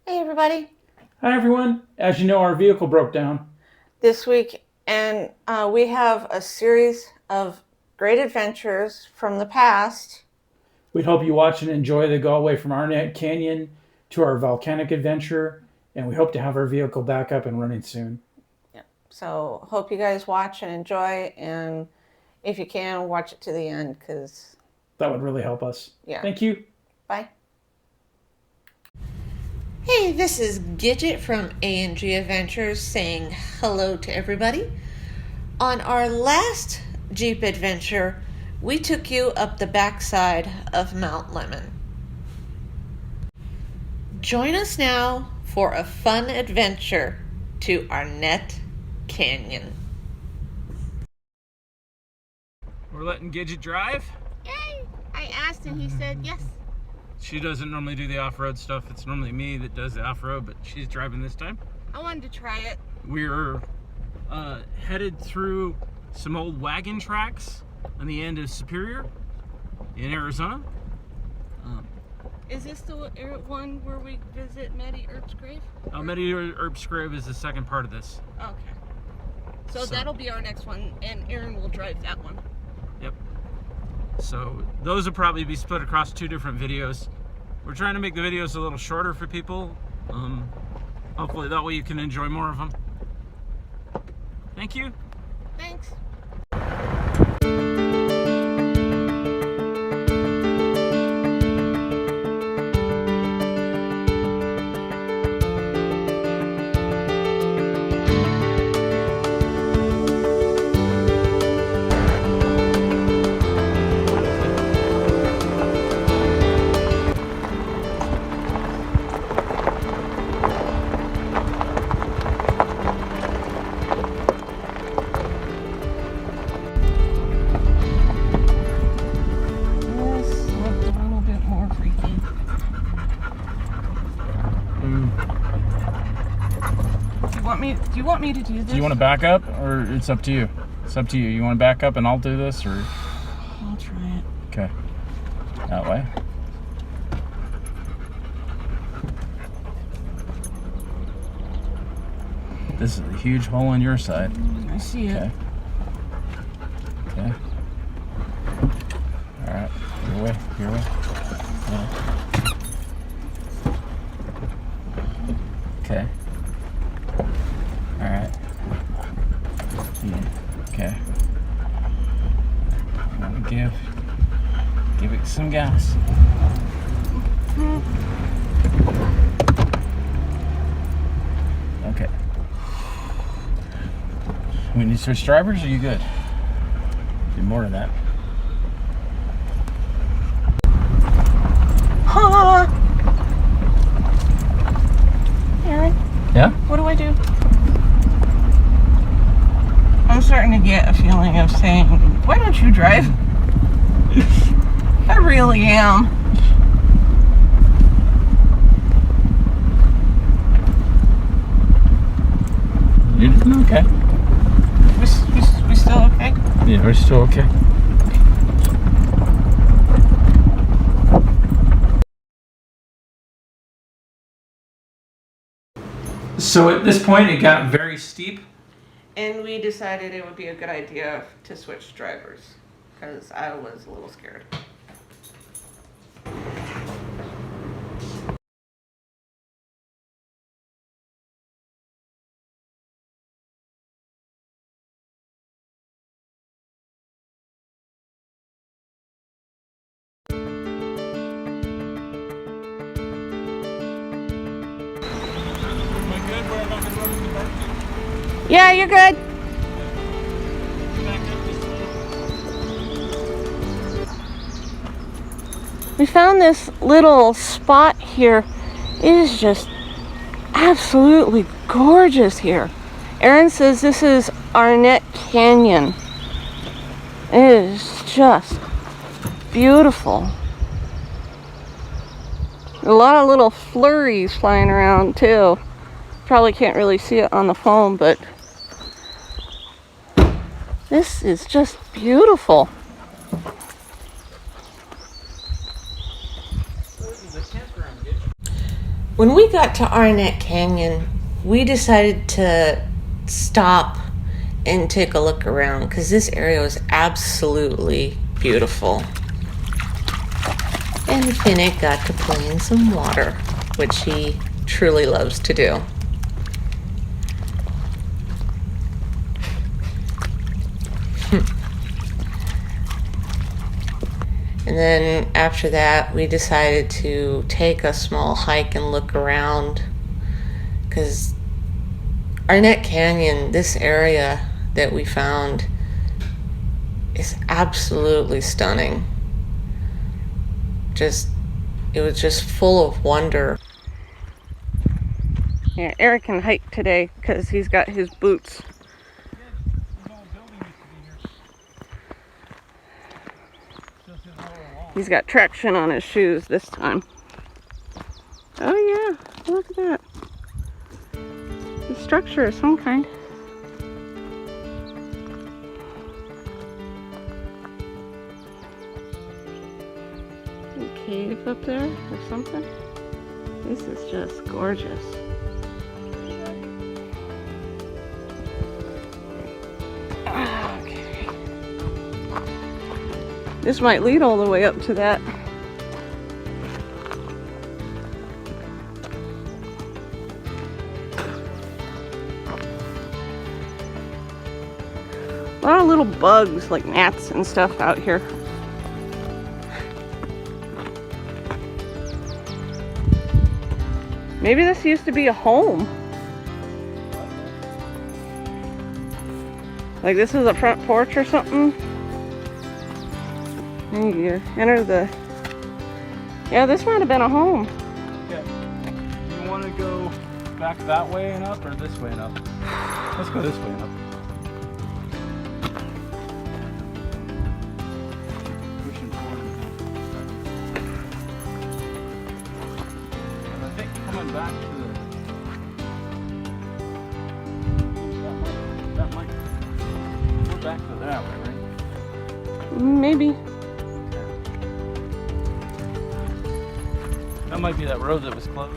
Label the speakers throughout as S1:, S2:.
S1: Hey everybody!
S2: Hi everyone. As you know, our vehicle broke down.
S1: This week, and we have a series of great adventures from the past.
S2: We'd hope you watch and enjoy the go away from Arnette Canyon to our Volcanic Adventure, and we hope to have our vehicle back up and running soon.
S1: Yeah. So hope you guys watch and enjoy, and if you can, watch it to the end because
S2: That would really help us.
S1: yeah.
S2: Thank you.
S1: Bye. Hey, this is Gidget from A&G Adventures saying hello to everybody. On our last Jeep adventure, we took you up the backside of Mount Lemon. Join us now for a fun adventure to Arnette Canyon.
S2: We're letting Gidget drive.
S3: Yay! I asked and he said yes.
S2: She doesn't normally do the off-road stuff. It's normally me that does the off-road, but she's driving this time.
S3: I wanted to try it.
S2: We're headed through some old wagon tracks on the end of Superior in Arizona.
S3: Is this the one where we visit Maddie Earp's grave?
S2: Maddie Earp's grave is the second part of this.
S3: Okay. So that'll be our next one, and Aaron will drive that one.
S2: Yep. So those will probably be split across two different videos. We're trying to make the videos a little shorter for people. Hopefully that way you can enjoy more of them. Thank you.
S3: Thanks. Do you want me to do this?
S2: Do you want to back up, or it's up to you? It's up to you. You want to back up and I'll do this, or?
S3: I'll try it.
S2: Okay. That way. This is a huge hole in your side.
S3: I see it.
S2: Okay. Okay. All right. Your way. Your way. Yeah. Okay. All right. Okay. I'm gonna give it some gas. Okay. We need to switch drivers, or are you good? Do more than that.
S3: Ha! Aaron?
S2: Yeah?
S3: What do I do? I'm starting to get a feeling of saying, why don't you drive? I really am.
S2: Okay.
S3: We still okay?
S2: Yeah, we're still okay. So at this point, it got very steep.
S1: And we decided it would be a good idea to switch drivers because I was a little scared. Yeah, you're good. We found this little spot here. It is just absolutely gorgeous here. Aaron says this is Arnette Canyon. It is just beautiful. A lot of little flurries flying around too. Probably can't really see it on the phone, but this is just beautiful. When we got to Arnette Canyon, we decided to stop and take a look around because this area was absolutely beautiful. And Finnick got to play in some water, which he truly loves to do. And then after that, we decided to take a small hike and look around because Arnette Canyon, this area that we found, is absolutely stunning. It was just full of wonder.
S3: Yeah, Eric can hike today because he's got his boots. He's got traction on his shoes this time. Oh yeah, look at that. The structure of some kind. A cave up there or something. This is just gorgeous. Okay. This might lead all the way up to that. A lot of little bugs like gnats and stuff out here. Maybe this used to be a home. Like this is a front porch or something. And you enter the... Yeah, this might have been a home.
S2: Okay. You want to go back that way and up or this way and up? Let's go this way and up. Pushing forward. And I think coming back to that might go back to that way, right?
S3: Maybe.
S2: That might be that road that was closed.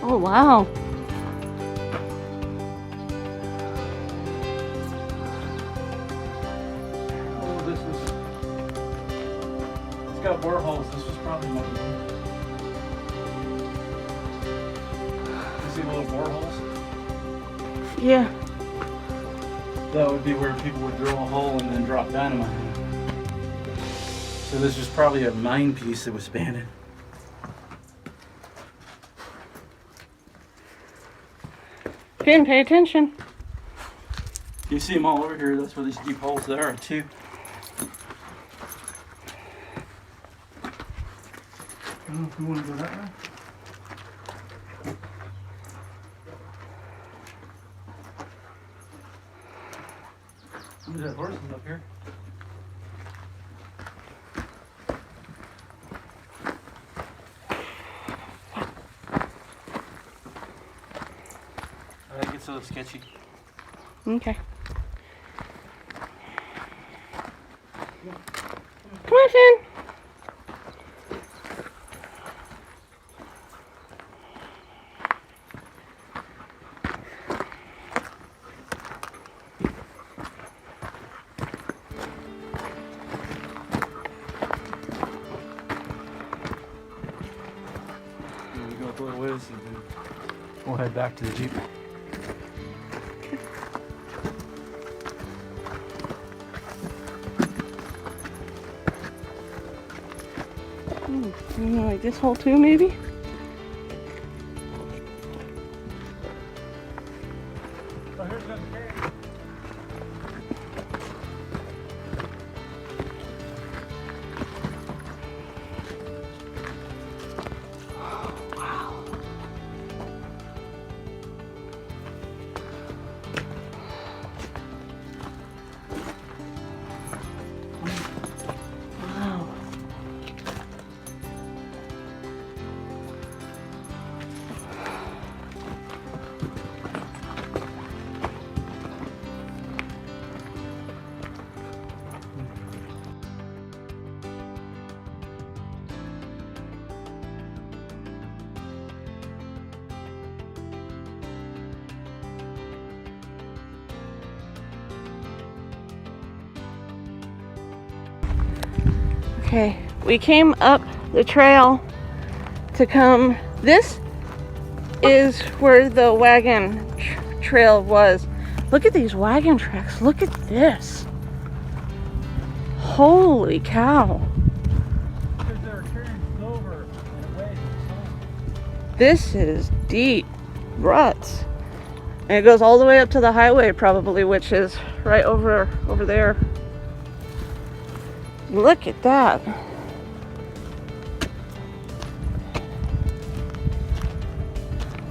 S3: Oh wow.
S2: Oh, this is... It's got boreholes. This was probably one of them. You see little boreholes?
S3: Yeah.
S2: That would be where people would drill a hole and then drop dynamite. So this was probably a mine piece that was abandoned.
S3: Finn, pay attention.
S2: You see them all over here. That's where these deep holes there are too. I don't know if we want to go that way. There's that horses up here. I think it's a little sketchy.
S3: Okay. Come on, Finn.
S2: We go up a little ways and then we'll head back to the Jeep.
S3: Like this hole too, maybe?
S2: Oh, here's another cave.
S3: Wow. Okay, we came up the trail to come. This is where the wagon trail was. Look at these wagon tracks. Look at this. Holy cow.
S2: Because they're carrying silver and away from the sun.
S3: This is deep ruts. And it goes all the way up to the highway probably, which is right over there. Look at that.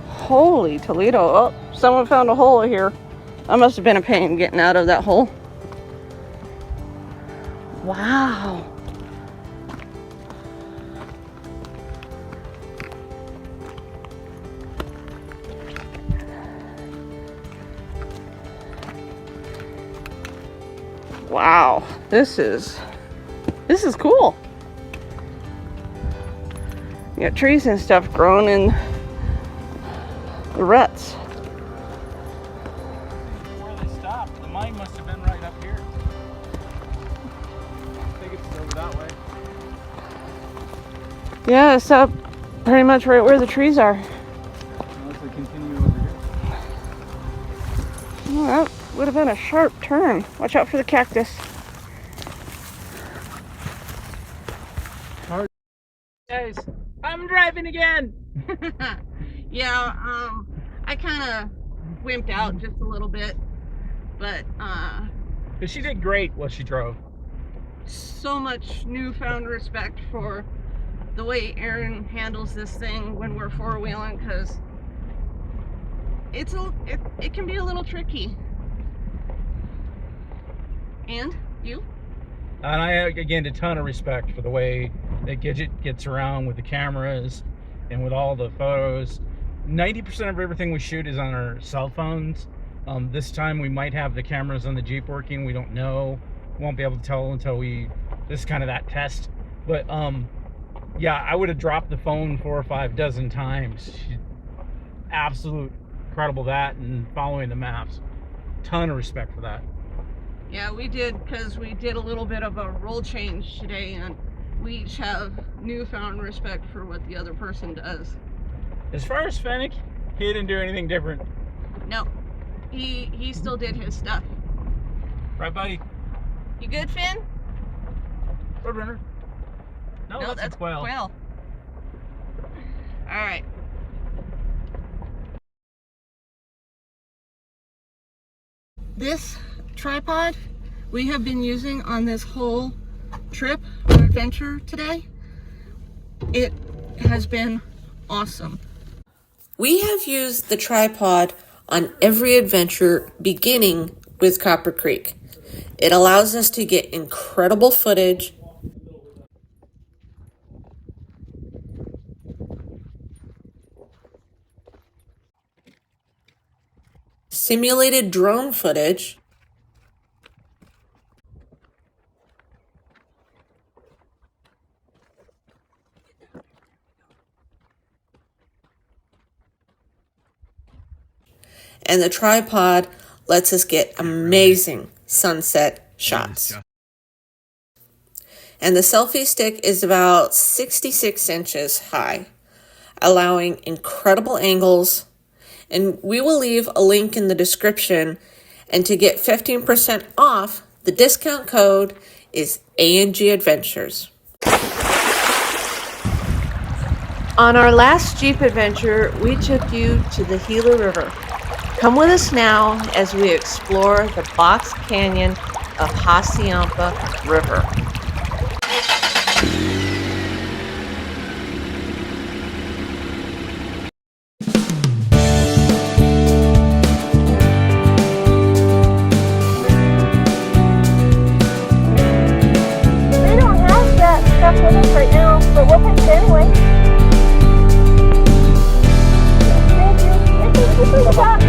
S3: Holy Toledo. Oh, someone found a hole here. That must have been a pain getting out of that hole. Wow. Wow. This is cool. You got trees and stuff growing in the ruts.
S2: Where they stopped, the mine must have been right up here. I think it's over that way.
S3: Yeah, it's up pretty much right where the trees are.
S2: Unless they continue over here.
S3: Oh, that would have been a sharp turn. Watch out for the cactus.
S2: Guys, I'm driving again.
S3: Yeah, I kind of wimped out just a little bit, but
S2: But she did great while she drove.
S3: so much newfound respect for the way Aaron handles this thing when we're four-wheeling, because it can be a little tricky. And you?
S2: And I gained a ton of respect for the way that Gidget gets around with the cameras and with all the photos. 90% of everything we shoot is on our cell phones. This time we might have the cameras on the Jeep working. We don't know. Won't be able to tell until this is kind of that test. But yeah, I would have dropped the phone 4 or 5 dozen times. Absolute incredible that, and following the maps. Ton of respect for that.
S3: Yeah, we did, because we did a little bit of a role change today, and we each have newfound respect for what the other person does.
S2: As far as Fennec, he didn't do anything different.
S3: No, he still did his stuff.
S2: Right, buddy?
S3: You good, Finn?
S2: Roadrunner. No, that's a quail.
S3: All right. This tripod we have been using on this whole trip or adventure today. It has been awesome.
S1: We have used the tripod on every adventure beginning with Copper Creek. It allows us to get incredible footage, simulated drone footage, and the tripod lets us get amazing sunset shots. And the selfie stick is about 66 inches high, allowing incredible angles. And we will leave a link in the description. And to get 15% off, the discount code is A&G Adventures. On our last Jeep adventure, we took you to the Gila River. Come with us now as we explore the box canyon of Hassayampa River.
S3: They don't have that stuff with us right now, but we'll take it anyway. Thank you. Thank you for the shot.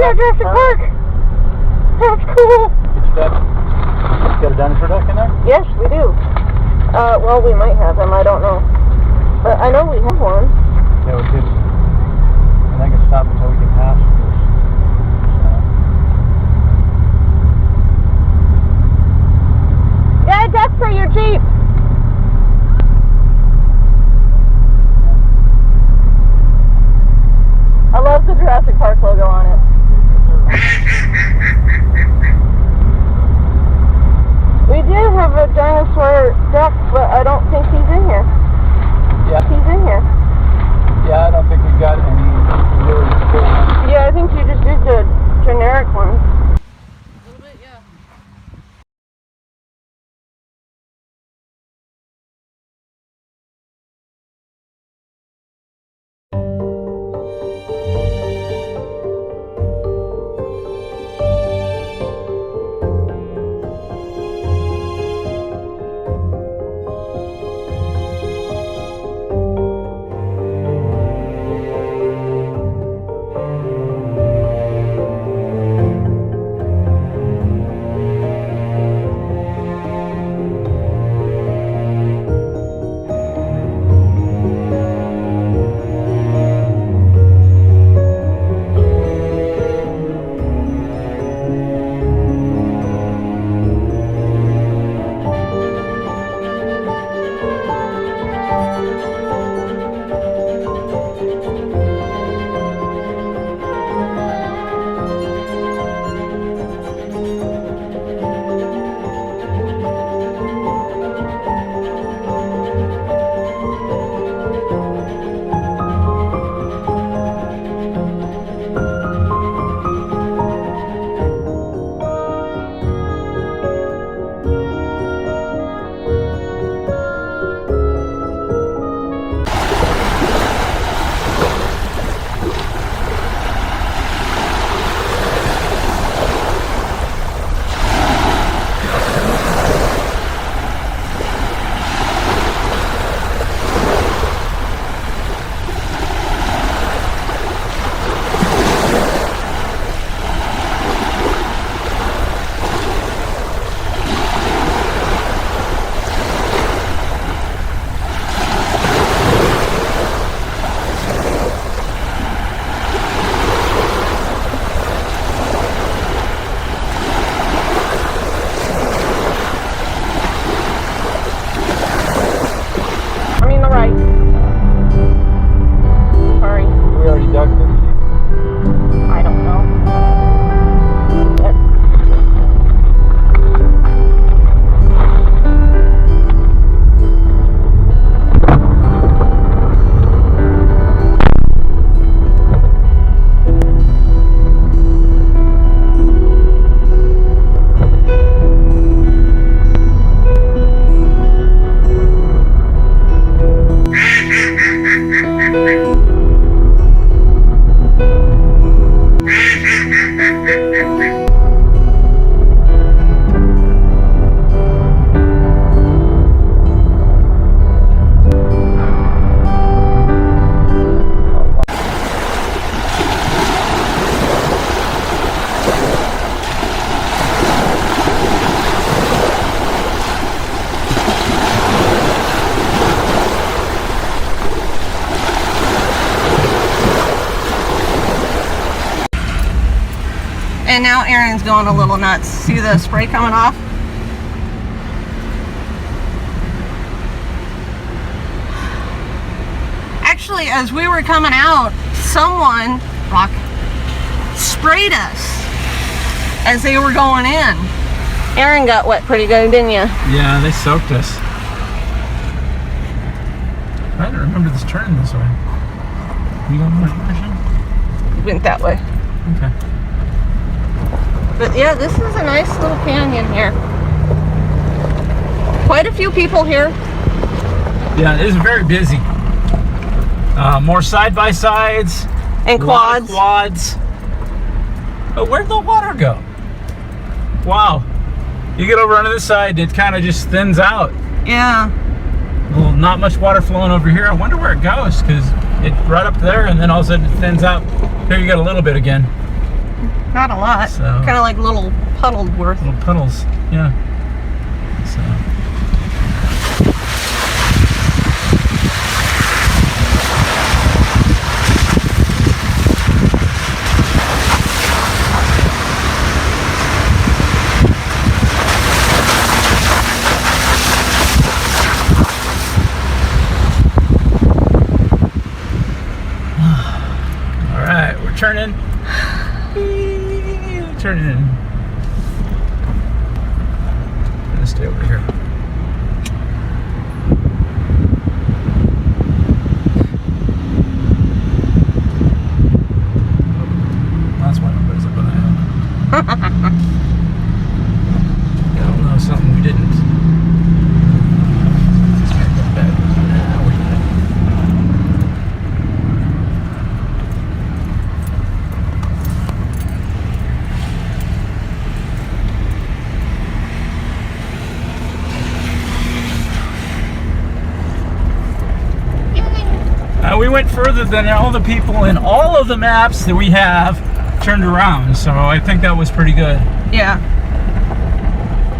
S3: yeah, Jurassic Park. That's cool.
S2: Got a dinosaur duck in there?
S3: Yes, we do. Well, we might have them. I don't know. But I know we have one.
S2: Yeah, we could. And I can stop until we get past this.
S3: Yeah, that's for your Jeep. I love the Jurassic Park logo on it. We did have a dinosaur duck, but I don't think he's in here.
S2: Yeah.
S3: He's in here.
S2: Yeah, I don't think we've got any really cool ones.
S3: Yeah, I think you just did the generic one. A little bit, yeah. And now Aaron's going a little nuts. See the spray coming off? Actually, as we were coming out, someone sprayed us as they were going in. Aaron got wet pretty good, didn't you?
S2: Yeah, they soaked us. I don't remember this turning this way. You going which direction?
S3: Went that way.
S2: Okay.
S3: But yeah, this is a nice little canyon here. Quite a few people here.
S2: Yeah, it is very busy. More side-by-sides.
S3: And quads.
S2: Quads. But where'd the water go? Wow. You get over onto this side, it kind of just thins out.
S3: Yeah.
S2: Well, not much water flowing over here. I wonder where it goes, because it's right up there, and then all of a sudden it thins out. Here you got a little bit again.
S3: Not a lot.
S2: So,
S3: kind of like little puddled worth.
S2: little puddles, yeah. So. Turning. Turning in. I'm gonna stay over here. That's why nobody's up on that hill. I don't know, something we didn't. We went further than all the people in all of the maps that we have turned around, so I think that was pretty good.
S3: Yeah.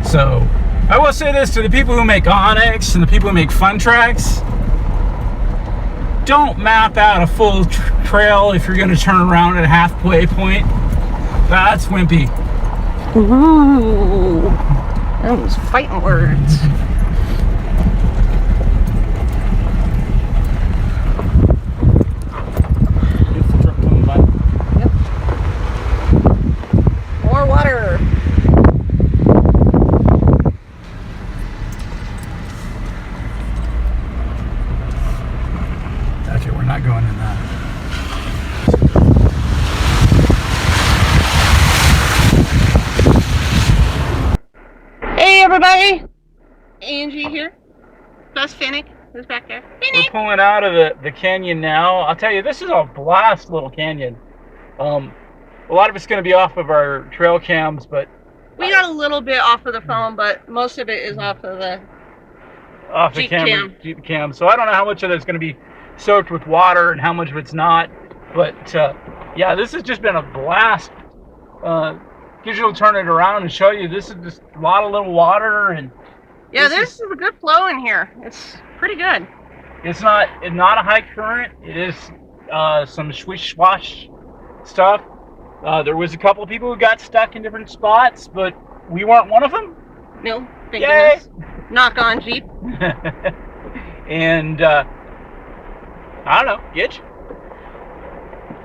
S2: So, I will say this to the people who make AGA&X and the people who make fun tracks: don't map out a full trail if you're going to turn around at a halfway point. That's wimpy.
S3: Ooh, those fighting words. Water.
S2: Okay, we're not going in that.
S3: Hey everybody, A&G here. That's Finnick, who's back there.
S2: We're pulling out of the canyon now. I'll tell you, this is a blast little canyon. A lot of it's going to be off of our trail cams, but
S3: we got a little bit off of the phone, but most of it is off of the Jeep
S2: cam. So I don't know how much of it's going to be soaked with water and how much of it's not. But yeah, this has just been a blast. Usually turn it around and show you. This is just a lot of little water, and
S3: yeah, there's a good flow in here. It's pretty good.
S2: It's not a high current. It is some swish swash stuff. There was a couple of people who got stuck in different spots, but we weren't one of them.
S3: No, thank goodness. Knock on Jeep.
S2: And I don't know, Gitch?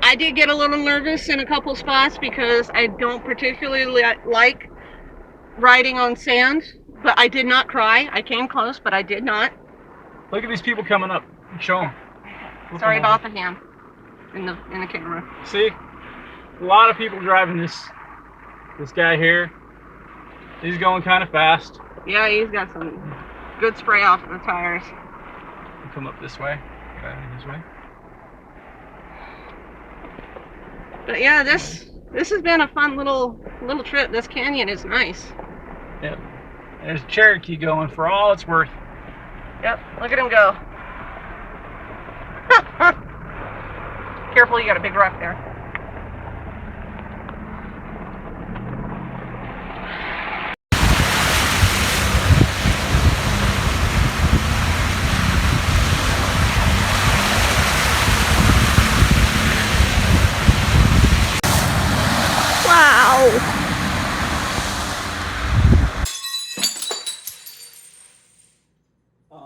S3: I did get a little nervous in a couple spots because I don't particularly like riding on sand, but I did not cry. I came close, but I did not.
S2: Look at these people coming up. Show them.
S3: Sorry about the hand in the camera.
S2: See? A lot of people driving this guy here. He's going kind of fast.
S3: Yeah, he's got some good spray off the tires.
S2: Come up this way. This way.
S3: But yeah, this has been a fun little trip. This canyon is nice.
S2: Yep. There's Cherokee going for all it's worth.
S3: Yep. Look at him go. Careful, you got a big rock there.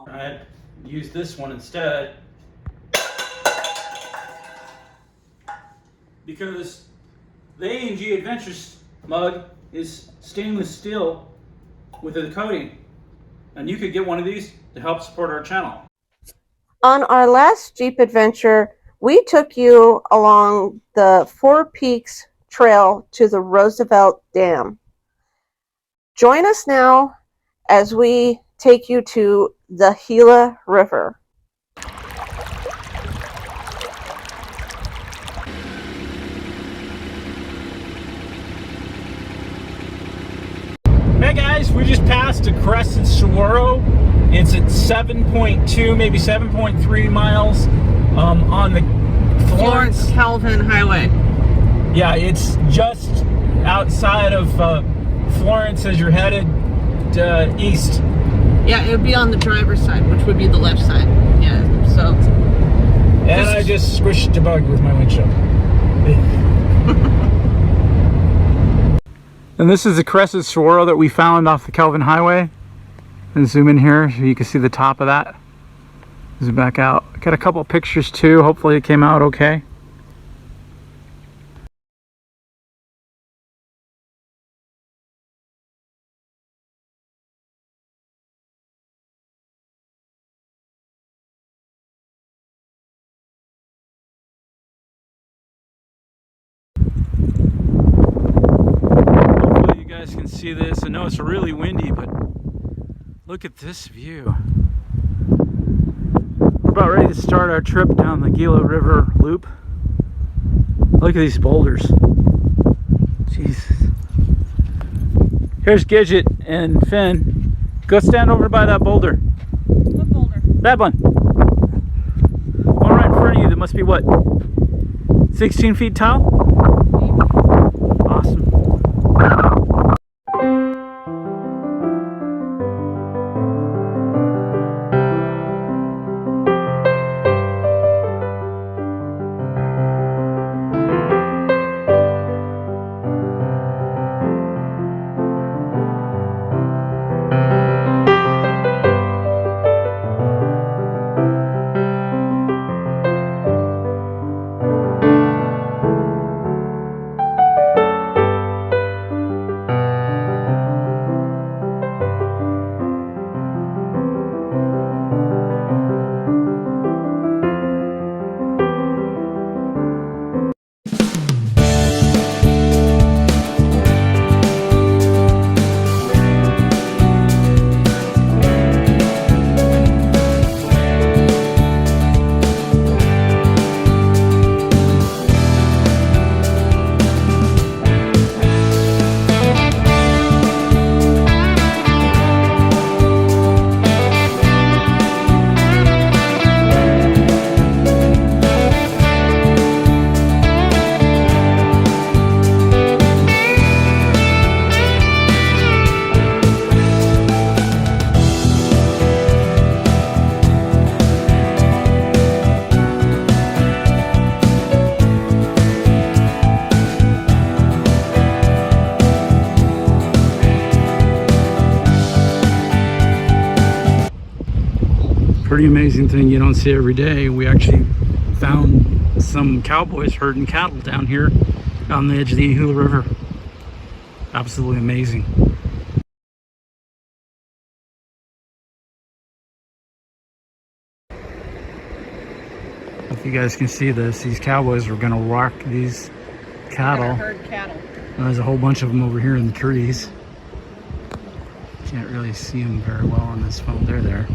S2: I used this one instead because the A&G Adventures mug is stainless steel with a coating, and you could get one of these to help support our channel.
S3: On our last Jeep adventure, we took you along the Four Peaks Trail to the Roosevelt Dam. Join us now as we take you to the Gila River.
S2: Hey guys, we just passed a Crescent Saguaro. It's at 7.2, maybe 7.3 miles on the Florence
S3: Calvin Highway.
S2: Yeah, it's just outside of Florence as you're headed east.
S1: Yeah, it would be on the driver's side, which would be the left side. Yeah, so.
S2: And I just squished a bug with my windshield. And this is the crested saguaro that we found off the Kelvin Highway. And zoom in here so you can see the top of that. Zoom back out. Got a couple pictures too. Hopefully it came out okay. Hopefully you guys can see this. I know it's really windy, but look at this view. We're about ready to start our trip down the Gila River loop. Look at these boulders. Jesus. Here's Gidget and Finn. Go stand over by that boulder.
S3: What boulder?
S2: That one. One right in front of you that must be what? 16 feet tall? Awesome. Pretty amazing thing you don't see every day. We actually found some cowboys herding cattle down here on the edge of the Gila River. Absolutely amazing. If you guys can see this, these cowboys are gonna walk these cattle.
S3: Herd cattle.
S2: And there's a whole bunch of them over here in the trees. Can't really see them very well on this phone. They're there.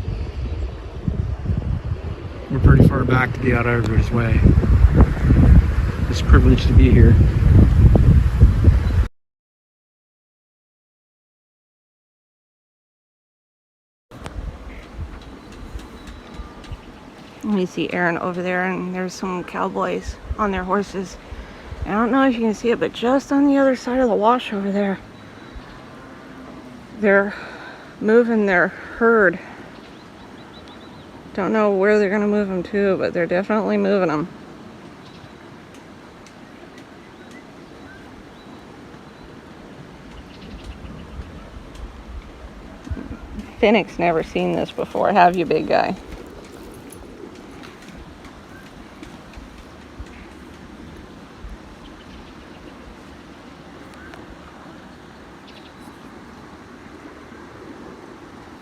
S2: We're pretty far back to be out of everybody's way. It's a privilege to be here.
S3: Let me see Aaron over there, and there's some cowboys on their horses. I don't know if you can see it, but just on the other side of the wash over there, they're moving their herd. Don't know where they're gonna move them to, but they're definitely moving them. Finnick's never seen this before, have you, big guy?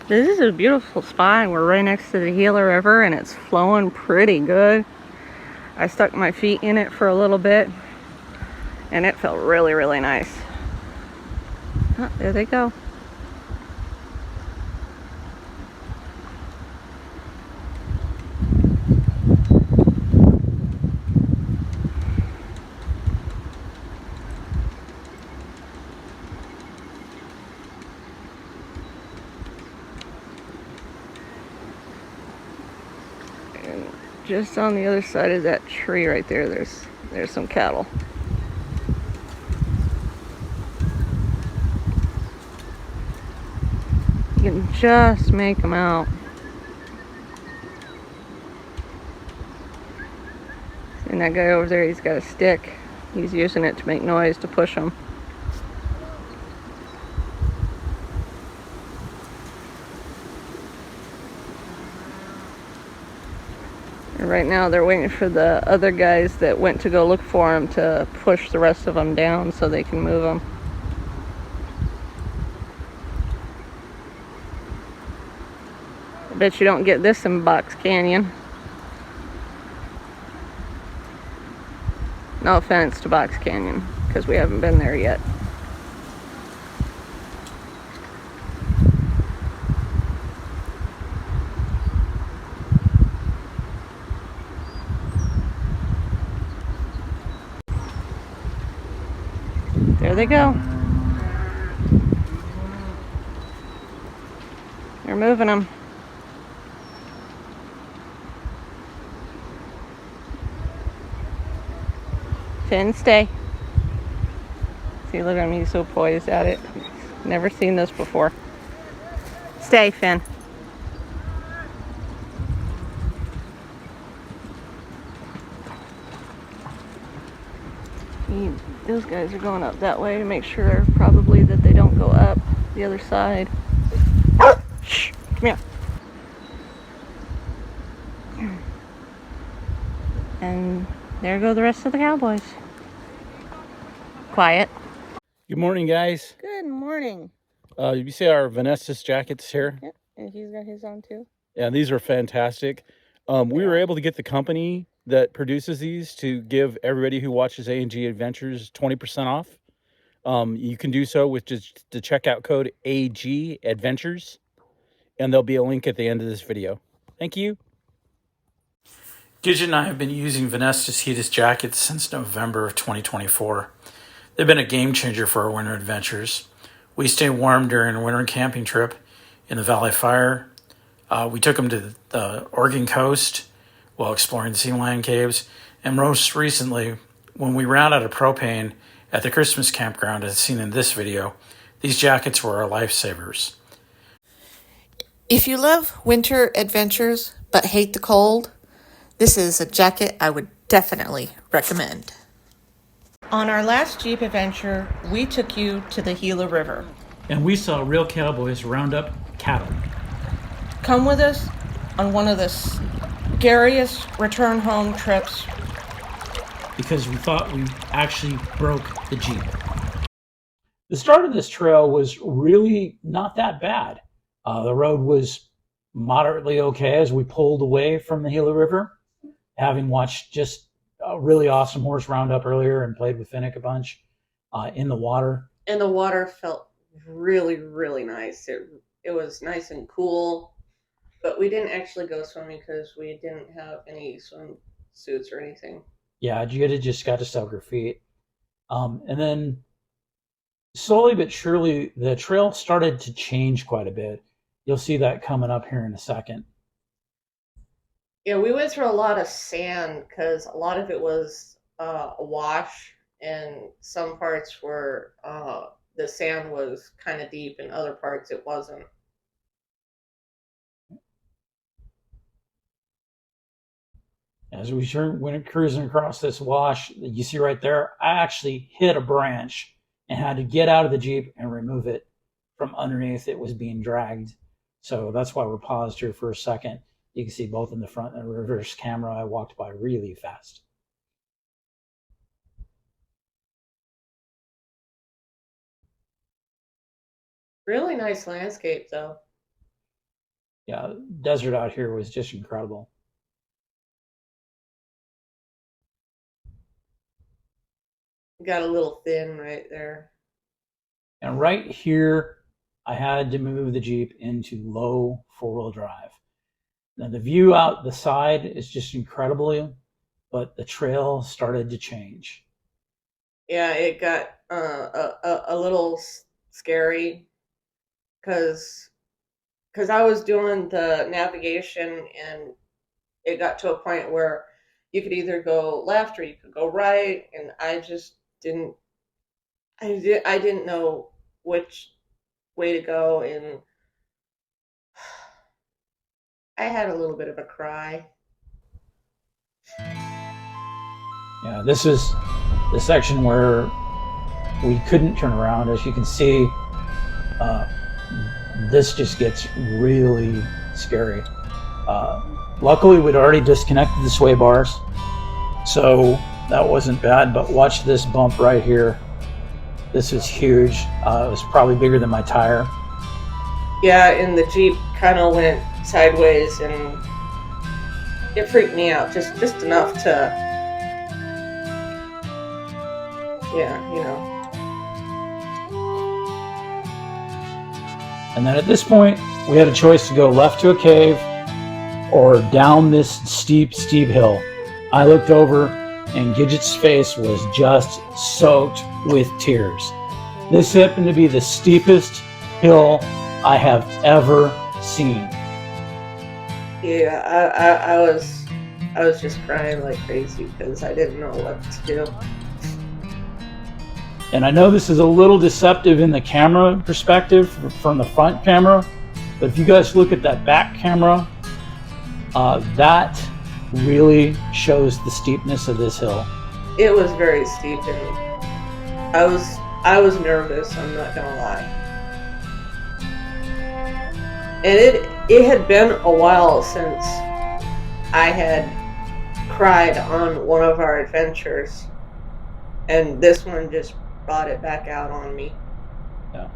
S3: This is a beautiful spot. We're right next to the Gila River and it's flowing pretty good. I stuck my feet in it for a little bit and it felt really, really nice. Oh, there they go. Just on the other side of that tree right there, there's some cattle. can just make them out. And that guy over there, he's got a stick. He's using it to make noise to push them. And right now they're waiting for the other guys that went to go look for them to push the rest of them down so they can move them. I bet you don't get this in Box Canyon. No offense to Box Canyon, because we haven't been there yet. There they go. They're moving them. Finn, stay. See, look at him, he's so poised at it. Never seen this before. Stay, Finn. Those guys are going up that way to make sure probably that they don't go up the other side. Shh, come here. And there go the rest of the cowboys. Quiet.
S2: Good morning, guys.
S3: Good morning.
S2: You see our Vanessa's jackets here?
S3: Yep, and he's got his on too.
S2: Yeah, these are fantastic. We were able to get the company that produces these to give everybody who watches A&G Adventures 20% off. You can do so with just the checkout code AG Adventures, and there'll be a link at the end of this video. Thank you. Gidget and I have been using Vanessa's heated jackets since November of 2024. They've been a game changer for our winter adventures. We stay warm during a winter camping trip in the Valley Fire. We took them to the Oregon coast while exploring the sea lion caves. And most recently, when we ran out of propane at the Christmas campground as seen in this video, these jackets were our lifesavers.
S1: If you love winter adventures but hate the cold, this is a jacket I would definitely recommend. On our last Jeep adventure, we took you to the Gila River.
S2: And we saw real cowboys round up cattle.
S1: Come with us on one of the scariest return home trips.
S2: Because we thought we actually broke the Jeep. The start of this trail was really not that bad. The road was moderately okay as we pulled away from the Gila River, having watched just a really awesome horse roundup earlier and played with Finnick a bunch in the water.
S4: And the water felt really, really nice. It was nice and cool, but we didn't actually go swimming because we didn't have any swim suits or anything.
S2: Yeah, Gita just got to soak her feet. And then slowly but surely, the trail started to change quite a bit. You'll see that coming up here in a second.
S4: Yeah, we went through a lot of sand because a lot of it was a wash, and some parts were the sand was kind of deep, and other parts it wasn't.
S2: As we went cruising across this wash, you see right there, I actually hit a branch and had to get out of the Jeep and remove it from underneath. It was being dragged. So that's why we're paused here for a second. You can see both in the front and reverse camera, I walked by really fast.
S4: Really nice landscape, though.
S2: Yeah, desert out here was just incredible.
S4: Got a little thin right there.
S2: And right here, I had to move the Jeep into low four-wheel drive. Now the view out the side is just incredible, but the trail started to change.
S4: Yeah, it got a little scary because I was doing the navigation and it got to a point where you could either go left or you could go right, and I just didn't know which way to go, and I had a little bit of a cry.
S5: Yeah, this is the section where we couldn't turn around. As you can see, this just gets really scary. Luckily, we'd already disconnected the sway bars, so that wasn't bad. But watch this bump right here. This is huge. It was probably bigger than my tire.
S4: Yeah, and the Jeep kind of went sideways, and it freaked me out just enough to, yeah, you know.
S5: And then at this point, we had a choice to go left to a cave or down this steep hill. I looked over and Gidget's face was just soaked with tears. This happened to be the steepest hill I have ever seen.
S4: Yeah, I was just crying like crazy because I didn't know what to do.
S5: And I know this is a little deceptive in the camera perspective from the front camera, but if you guys look at that back camera, that really shows the steepness of this hill.
S4: It was very steep, and I was nervous, I'm not gonna lie. And it had been a while since I had cried on one of our adventures, and this one just brought it back out on me.
S5: Yeah.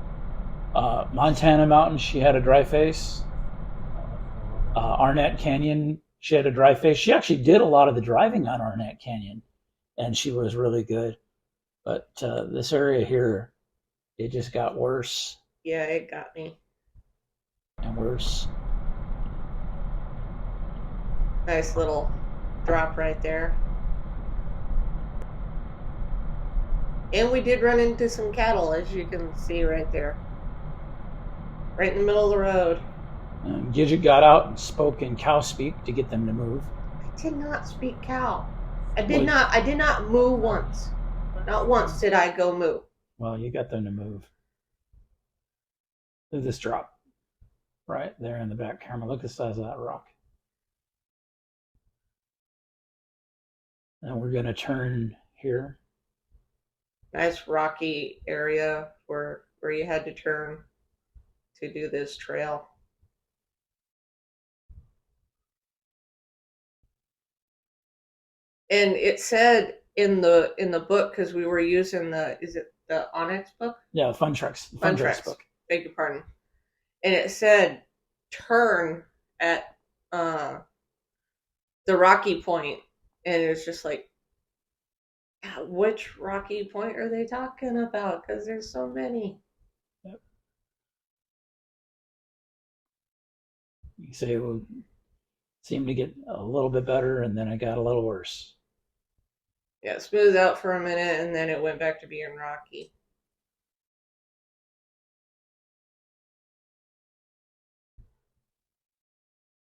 S5: Montana Mountain, she had a dry face. Arnette Canyon, she had a dry face. She actually did a lot of the driving on Arnette Canyon, and she was really good. But this area here, it just got worse.
S4: Yeah, it got me.
S5: And worse.
S4: Nice little drop right there. And we did run into some cattle, as you can see right there. Right in the middle of the road.
S5: Gidget got out and spoke in cow speak to get them to move.
S4: I did not speak cow. I did not moo once. Not once did I go moo.
S5: Well, you got them to move. Look at this drop. Right there in the back camera. Look at the size of that rock. And we're going to turn here.
S4: Nice rocky area where you had to turn to do this trail. And it said in the book, because we were using the AGA&X book?
S5: Yeah, Fun Treks.
S4: Fun Treks book. Beg your pardon. And it said turn at the rocky point, and it was just like, which rocky point are they talking about? Because there's so many.
S5: Yep. You say it seemed to get a little bit better, and then it got a little worse.
S4: Yeah, it smoothed out for a minute, and then it went back to being rocky.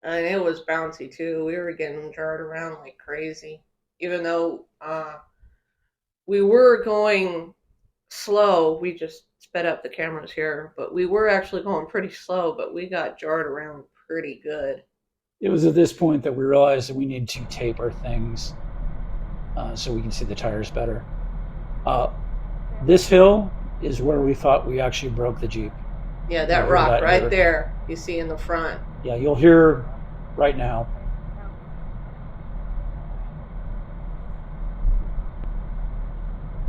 S4: And it was bouncy too. We were getting jarred around like crazy. Even though we were going slow, we just sped up the cameras here, but we were actually going pretty slow, but we got jarred around pretty good.
S5: It was at this point that we realized that we need to tape our things so we can see the tires better. This hill is where we thought we actually broke the Jeep.
S4: Yeah, that rock right there you see in the front.
S5: Yeah, you'll hear right now.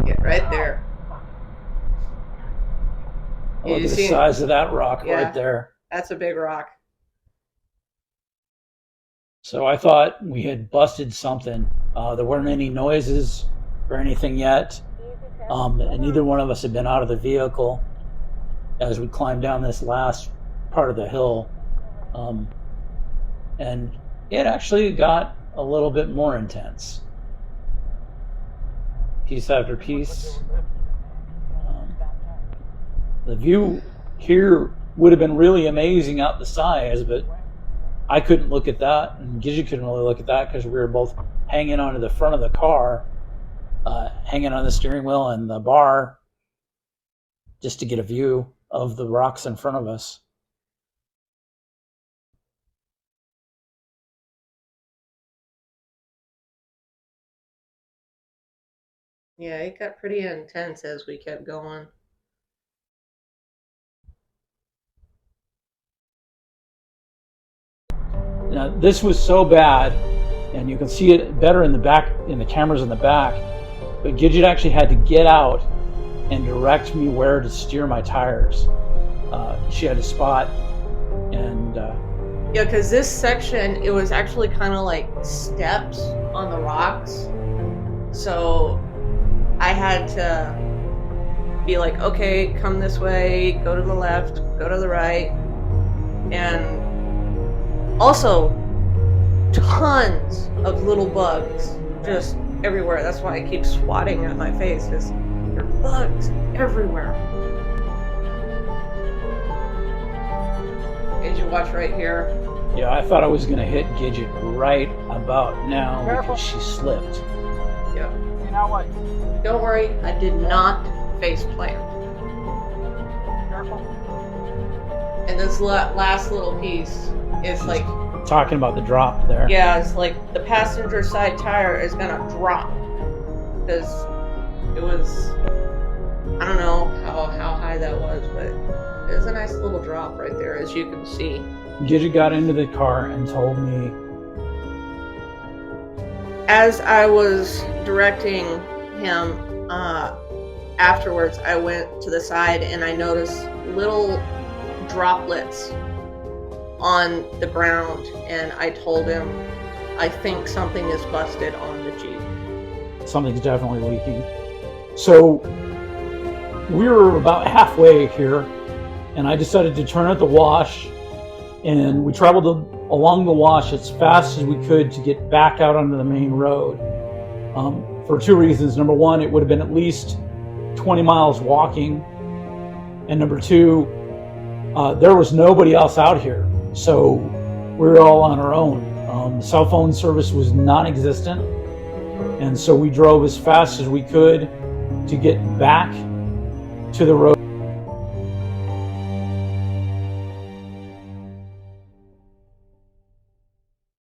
S4: Yeah, right there.
S5: Look at the size of that rock right there.
S4: That's a big rock.
S5: So I thought we had busted something. There weren't any noises or anything yet. And neither one of us had been out of the vehicle as we climbed down this last part of the hill. And it actually got a little bit more intense. Piece after piece. The view here would have been really amazing out the sides, but I couldn't look at that, and Gidget couldn't really look at that because we were both hanging onto the front of the car, hanging on the steering wheel and the bar, just to get a view of the rocks in front of us.
S4: Yeah, it got pretty intense as we kept going.
S5: Now, this was so bad, and you can see it better in the back, in the cameras in the back, but Gidget actually had to get out and direct me where to steer my tires. She had a spot, and
S4: Yeah, because this section, it was actually kind of like steps on the rocks. So I had to be like, okay, come this way, go to the left, go to the right. And also, tons of little bugs just everywhere. That's why I keep swatting at my face, because there are bugs everywhere. As you watch right here.
S5: yeah, I thought I was going to hit Gidget right about now because she slipped.
S4: Yeah.
S2: You know what?
S4: Don't worry, I did not face plant.
S2: Careful.
S4: And this last little piece is like,
S5: Talking about the drop there.
S4: yeah, it's like the passenger side tire is gonna drop because it was, I don't know how high that was, but it was a nice little drop right there, as you can see.
S5: Gidget got into the car and told me.
S4: As I was directing him, afterwards, I went to the side and I noticed little droplets on the ground, and I told him, I think something is busted on the Jeep.
S5: Something's definitely leaking. So we were about halfway here, and I decided to turn at the wash, and we traveled along the wash as fast as we could to get back out onto the main road. For two reasons. Number one, it would have been at least 20 miles walking, and number two, there was nobody else out here, so we were all on our own. Cell phone service was non-existent, and so we drove as fast as we could to get back to the road.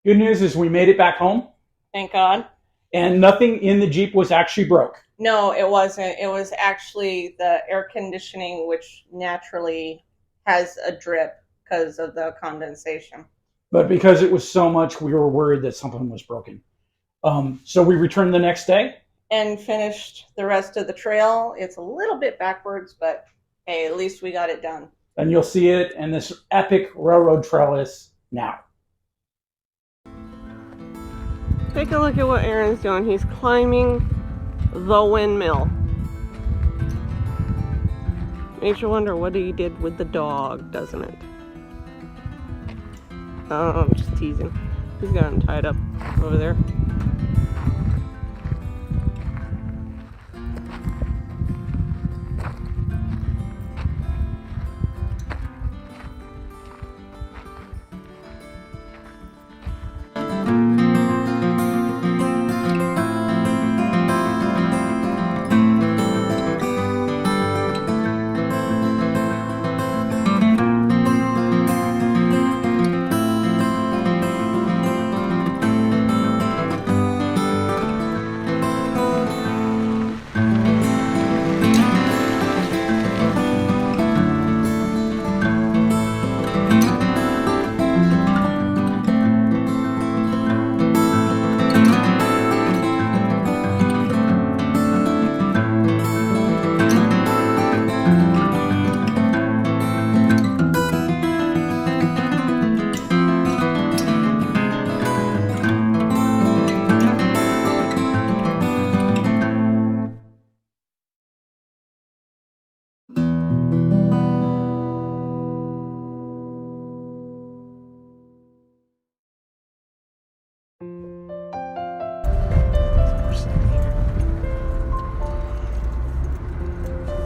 S5: Good news is we made it back home,
S4: Thank God.
S5: and nothing in the Jeep was actually broke.
S4: No, it wasn't. It was actually the air conditioning, which naturally has a drip because of the condensation.
S5: But because it was so much, we were worried that something was broken. So we returned the next day.
S4: And finished the rest of the trail. It's a little bit backwards, but hey, at least we got it done.
S5: And you'll see it, and this epic railroad trail is now.
S3: Take a look at what Aaron's doing. He's climbing the windmill. Makes you wonder what he did with the dog, doesn't it? Oh, I'm just teasing. He's got him tied up over there.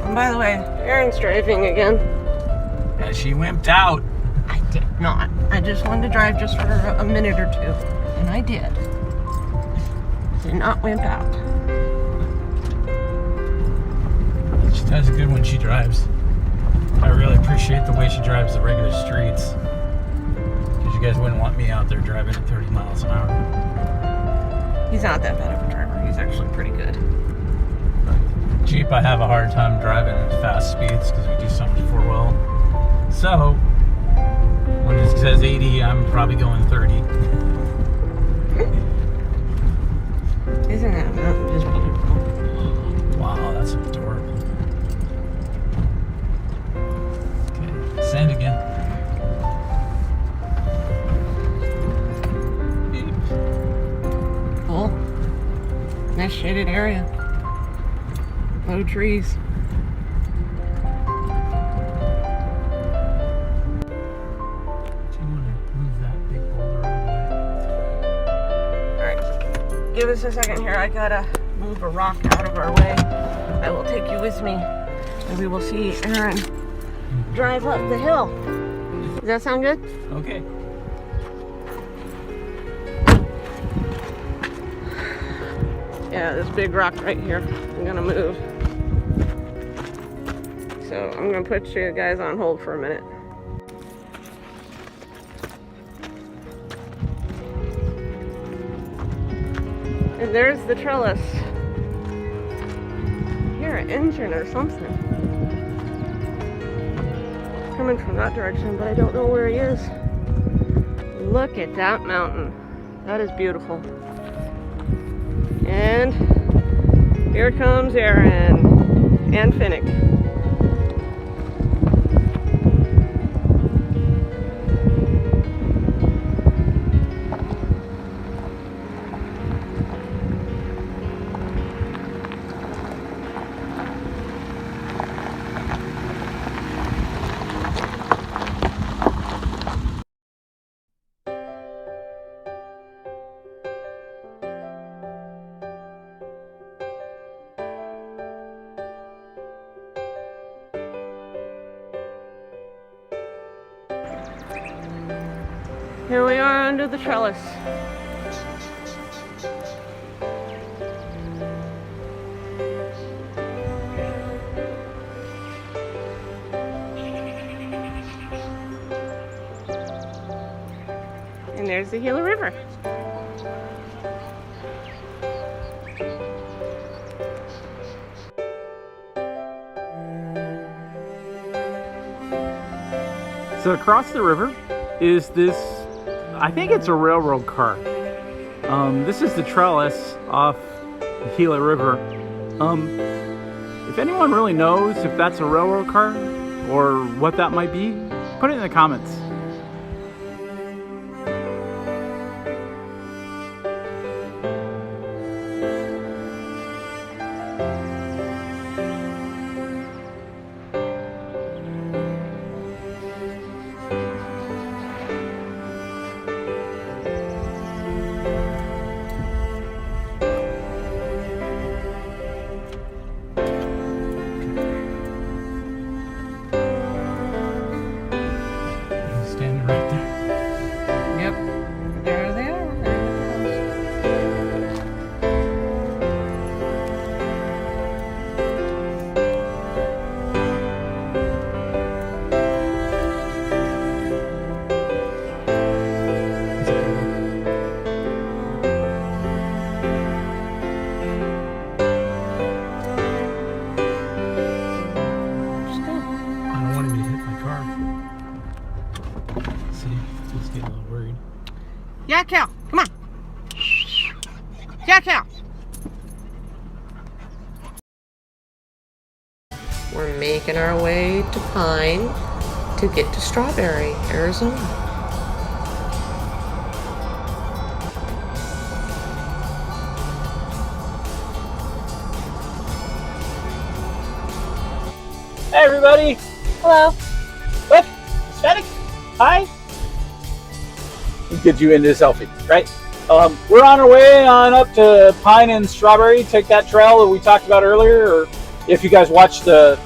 S3: And by the way, Aaron's driving again.
S5: And she wimped out.
S3: I did not. I just wanted to drive just for a minute or two. And I did. Did not wimp out.
S5: She does good when she drives. I really appreciate the way she drives the regular streets. Because you guys wouldn't want me out there driving at 30 miles an hour.
S3: He's not that bad of a driver. He's actually pretty good.
S2: Jeep, I have a hard time driving at fast speeds because we do so much 4-wheel. So, when it says 80, I'm probably going 30.
S3: Isn't that mountain just beautiful?
S2: Wow, that's adorable. Okay, sand again.
S3: Cool. Nice shaded area. Low trees. Give us a second here. I gotta move a rock out of our way. I will take you with me and we will see Aaron drive up the hill. Does that sound good?
S2: Okay.
S3: Yeah, this big rock right here. I'm gonna move. So I'm gonna put you guys on hold for a minute. And there's the trellis. I hear an engine or something. It's coming from that direction, but I don't know where he is. Look at that mountain. That is beautiful. And here comes Aaron and Finnick. Here we are under the trellis. And there's the Gila River.
S2: So across the river is this, I think it's a railroad car. This is the trellis off the Gila River. If anyone really knows if that's a railroad car or what that might be, put it in the comments.
S3: Yeah, cow. Come on. Yeah, cow.
S1: We're making our way to Pine to get to Strawberry, Arizona.
S5: Hey everybody!
S3: Hello.
S5: What? Hispanic? Hi! Get you into Selfie, right? We're on our way on up to Pine and Strawberry. Take that trail that we talked about earlier, or if you guys watched the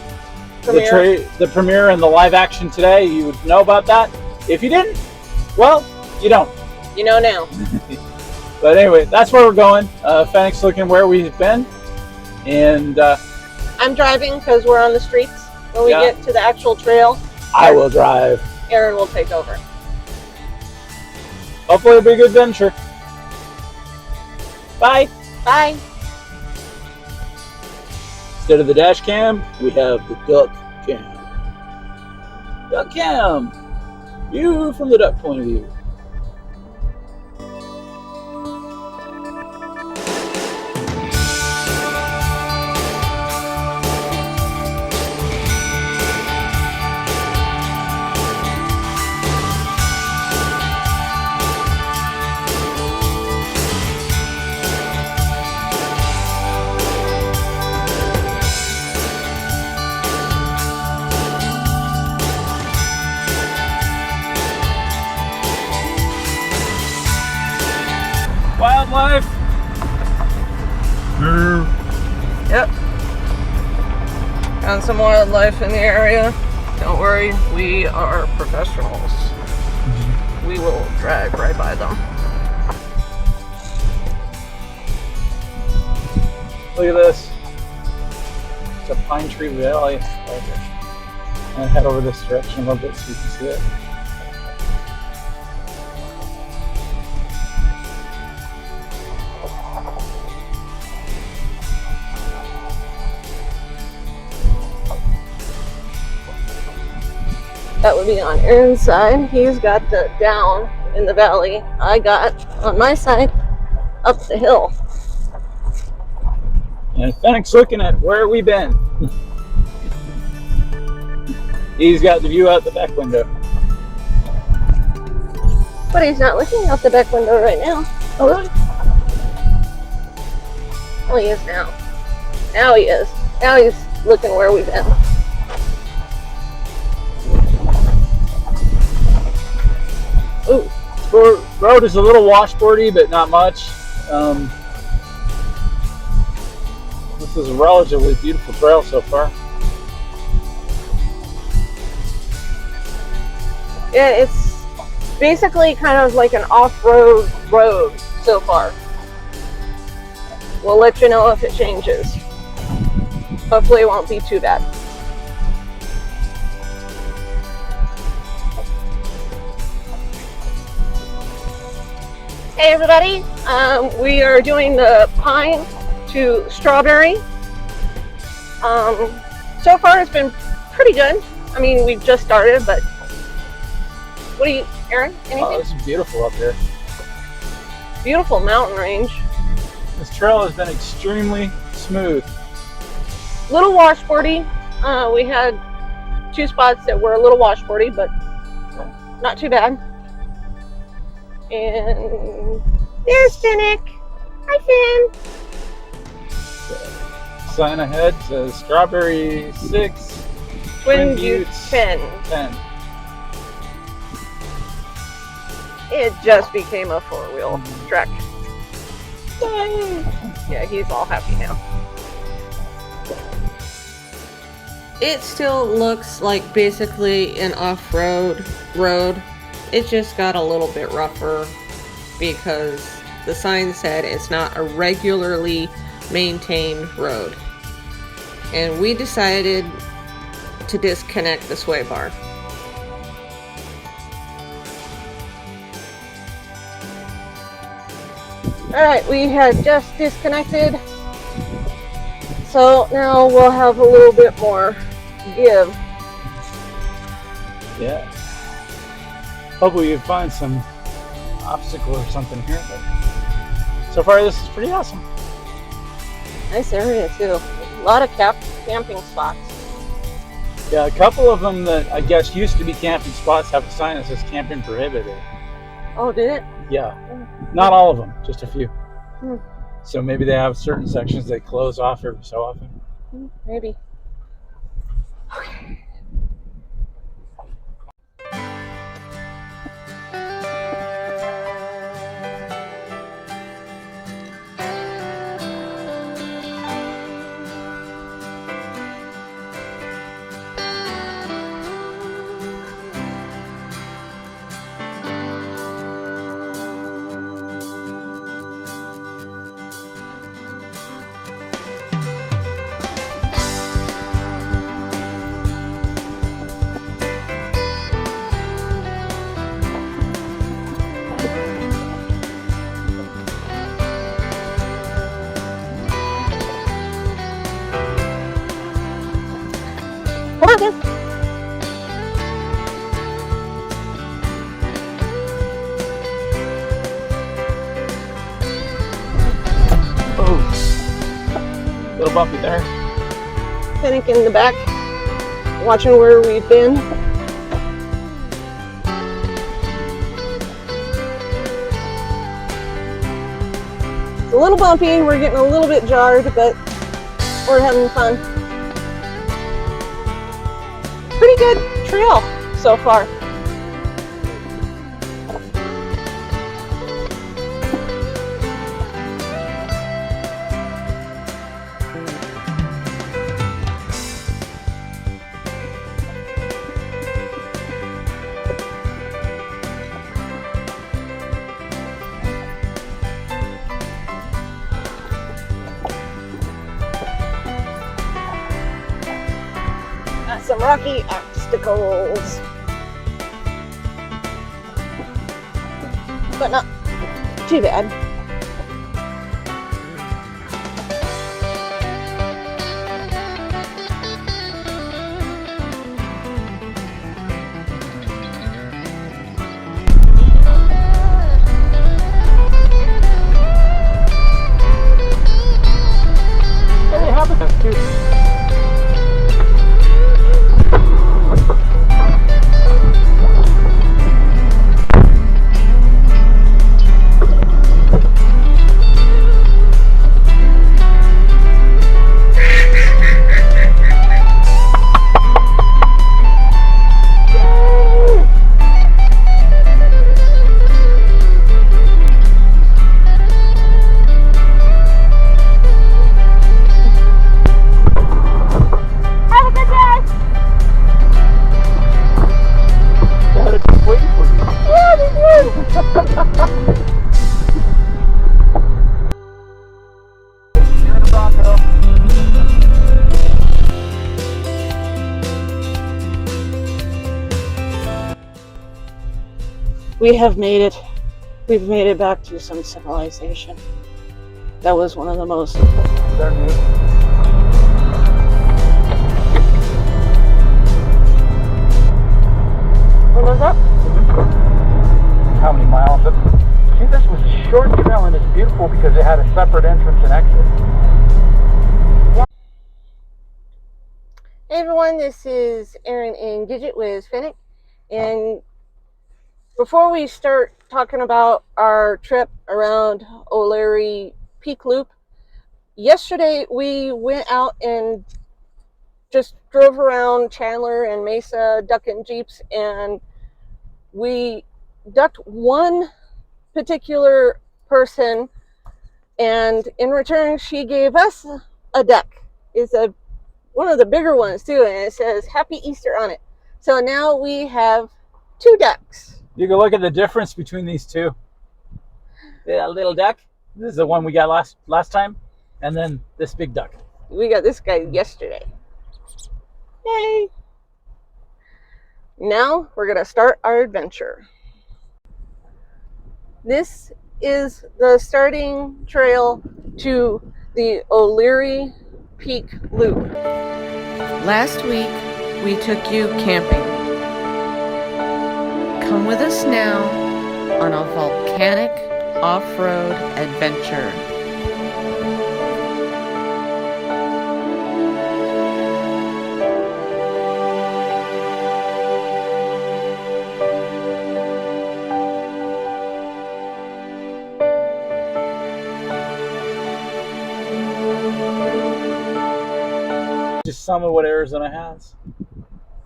S5: premiere and the live action today, you would know about that. If you didn't, well, you don't.
S3: You know now.
S5: But anyway, that's where we're going. Fennec's looking where we've been, and
S3: I'm driving because we're on the streets. When we get to the actual trail,
S5: I will drive.
S3: Aaron will take over.
S5: Hopefully it'll be a good adventure. Bye.
S3: Bye.
S5: Instead of the dash cam, we have the duck cam. Duck cam! View from the duck point of view. Wildlife.
S3: Yep. Found some wildlife in the area. Don't worry, we are professionals. We will drive right by them.
S5: Look at this. It's a pine tree valley. I'm gonna head over this direction a little bit so you can see it.
S3: That would be on Aaron's side. He's got the down in the valley. I got, on my side, up the hill.
S5: And thanks looking at where we've been. He's got the view out the back window.
S3: But he's not looking out the back window right now.
S5: Oh, really?
S3: Oh, he is now. Now he is. Now he's looking where we've been.
S5: Ooh, the road is a little washboardy, but not much. This is a relatively beautiful trail so far.
S3: Yeah, it's basically kind of like an off-road road so far. We'll let you know if it changes. Hopefully it won't be too bad. Hey everybody, we are doing the pine to strawberry. So far it's been pretty good. I mean, we've just started, but what do you, Aaron, anything?
S5: Oh, this is beautiful up here.
S3: Beautiful mountain range.
S5: This trail has been extremely smooth.
S3: Little washboardy. We had 2 spots that were a little washboardy, but not too bad. And there's Scenic. Hi, Finn.
S5: Sign ahead says Strawberry 6,
S3: Twin Buttes 10.
S5: 10.
S3: It just became a 4-wheel trek. Yeah, he's all happy now.
S1: It still looks like basically an off-road road. It just got a little bit rougher because the sign said it's not a regularly maintained road. And we decided to disconnect the sway bar.
S3: Alright, we had just disconnected. So now we'll have a little bit more give.
S5: Yeah. Hopefully you find some obstacle or something here, but so far this is pretty awesome.
S3: Nice area too. A lot of camping spots.
S5: Yeah, a couple of them that I guess used to be camping spots have a sign that says camping prohibited.
S3: Oh, did it?
S5: Yeah. Not all of them, just a few.
S3: Hmm.
S5: So maybe they have certain sections they close off every so often.
S3: Maybe. Okay.
S5: little bumpy there.
S3: Finnick in the back, watching where we've been. It's a little bumpy, we're getting a little bit jarred, but we're having fun. Pretty good trail so far. Some rocky obstacles, but not too bad.
S5: Hey, it happens too.
S3: We have made it. We've made it back to some civilization. That was one of the most.
S5: They're new.
S3: What was that?
S5: How many miles? See, this was a short trail and it's beautiful because it had a separate entrance and exit.
S3: Hey everyone, this is Erin and Gidget with Finnick, and before we start talking about our trip around O'Leary Peak Loop, yesterday we went out and just drove around Chandler and Mesa ducking Jeeps, and we ducked one particular person, and in return she gave us a duck. It's one of the bigger ones too, and it says Happy Easter on it. So now we have 2 ducks.
S5: You can look at the difference between these two. That little duck, this is the one we got last time, and then this big duck.
S3: We got this guy yesterday. Yay! Now we're gonna start our adventure. This is the starting trail to the O'Leary Peak Loop.
S1: Last week, we took you camping. Come with us now on a volcanic off-road adventure.
S5: Just some of what Arizona has.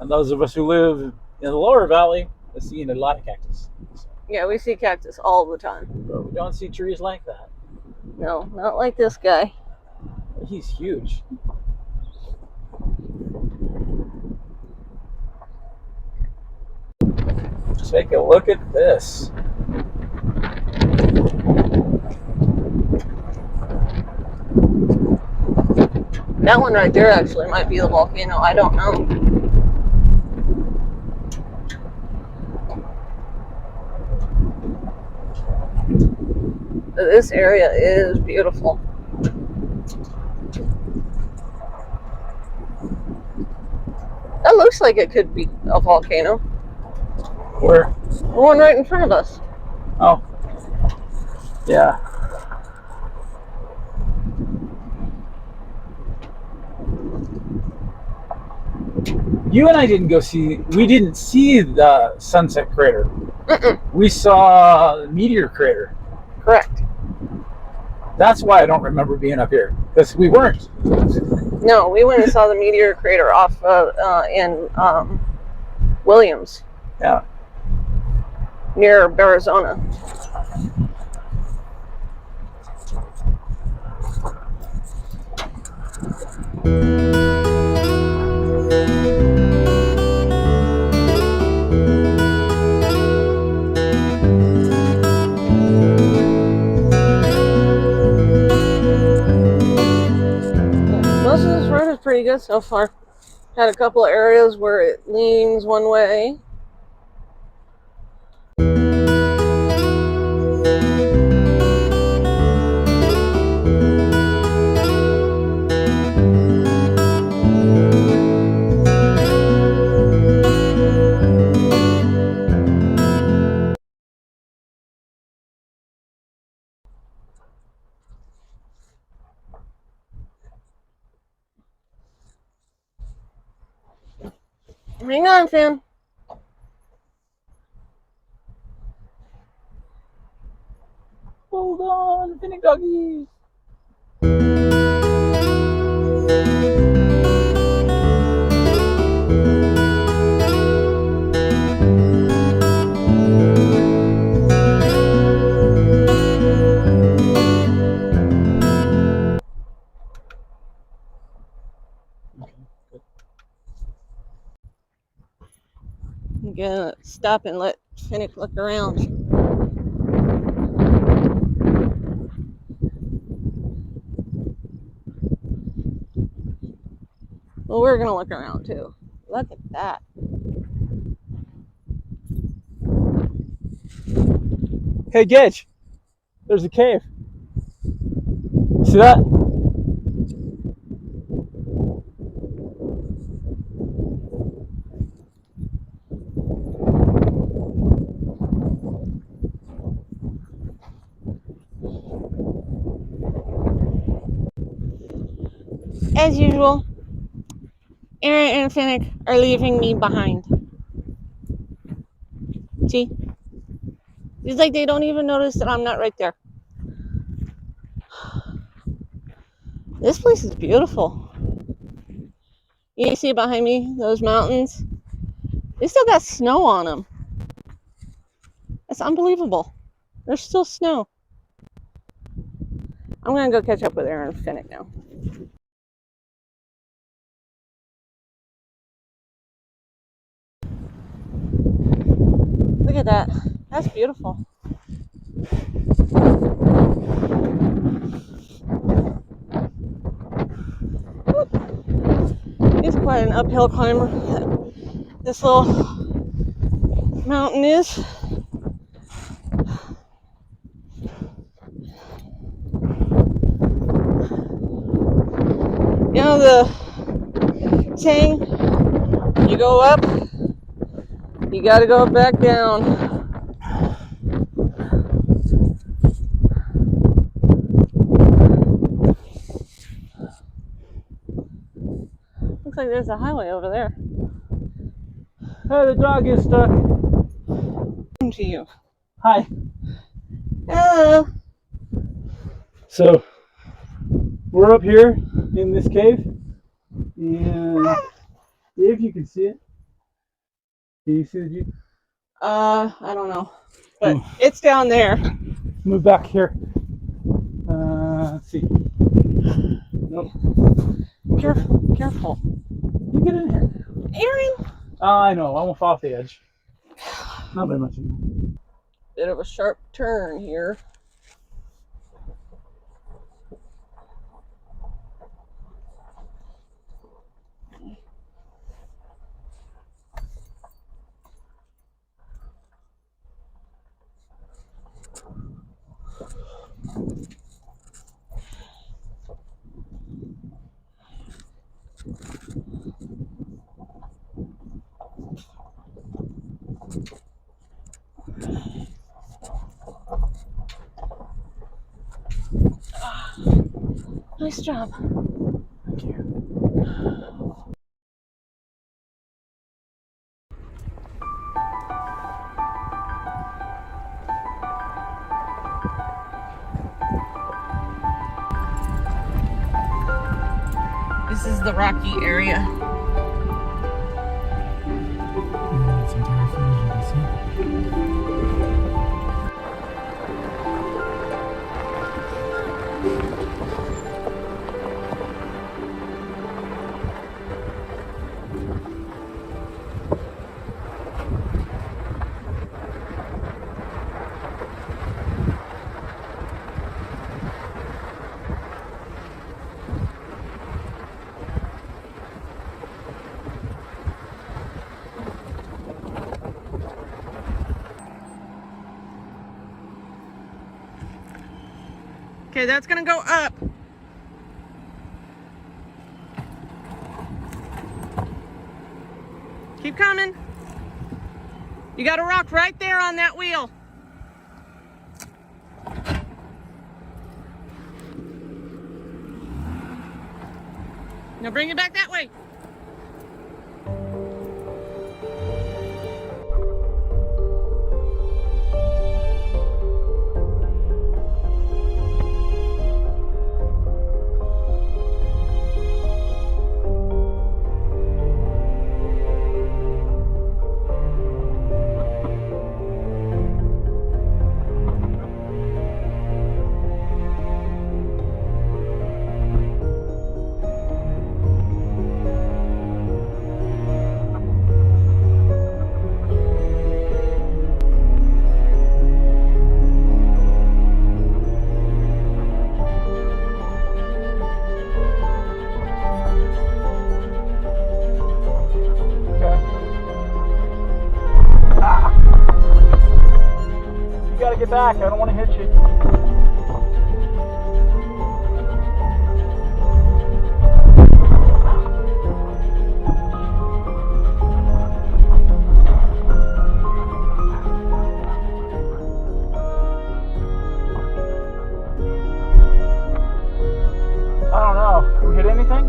S5: And those of us who live in the lower valley are seeing a lot of cactus.
S3: Yeah, we see cactus all the time.
S5: But we don't see trees like that.
S3: No, not like this guy.
S5: He's huge. Take a look at this.
S3: That one right there actually might be the volcano. I don't know. This area is beautiful. That looks like it could be a volcano.
S5: Where?
S3: The one right in front of us.
S5: Oh. Yeah. You and I didn't go see. We didn't see the sunset crater.
S3: Mm-mm.
S5: We saw the meteor crater.
S3: Correct.
S5: That's why I don't remember being up here, because we weren't.
S3: No, we went and saw the meteor crater off in Williams.
S5: Yeah.
S3: Near Arizona. Most of this road is pretty good so far. Had a couple of areas where it leans one way. Hang on, Finn.
S5: Hold on, finny doggies.
S3: I'm gonna stop and let Finnick look around. Well, we're gonna look around too. Look at that.
S5: Hey, Gage, there's a cave. See that?
S3: As usual, Aaron and Finnick are leaving me behind. See? It's like they don't even notice that I'm not right there. This place is beautiful. You see behind me, those mountains? They still got snow on them. That's unbelievable. There's still snow. I'm gonna go catch up with Aaron and Finnick now. Look at that. That's beautiful. It's quite an uphill climb. This little mountain is. You know the saying, you go up, you gotta go back down. Looks like there's a highway over there.
S5: Hey, the dog is stuck.
S3: To you.
S5: Hi.
S3: Hello.
S5: So, we're up here in this cave, and if you can see it, can you see the Jeep?
S3: I don't know, but it's down there.
S5: Move back here. Let's see. Nope.
S3: Careful.
S5: You get in here.
S3: Aaron!
S5: I know, I won't fall off the edge. Not very much.
S3: Bit of a sharp turn here. Nice job.
S5: Thank you.
S3: This is the rocky area.
S2: It's entire footage you can see.
S3: Okay, that's gonna go up. Keep coming. You got a rock right there on that wheel. Now bring it back that way.
S2: Get back, I don't want to hit you. I don't know. Did we hit anything?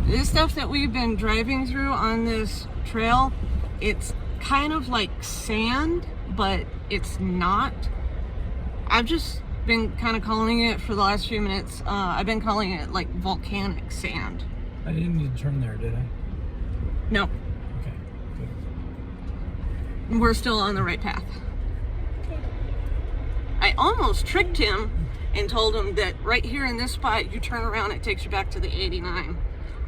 S3: This stuff that we've been driving through on this trail, it's kind of like sand, but it's not. I've just been kind of calling it for the last few minutes. I've been calling it like volcanic sand.
S2: I didn't need to turn there, did I?
S3: No,
S2: Okay, good.
S3: we're still on the right path. I almost tricked him and told him that right here in this spot, you turn around, it takes you back to the 89.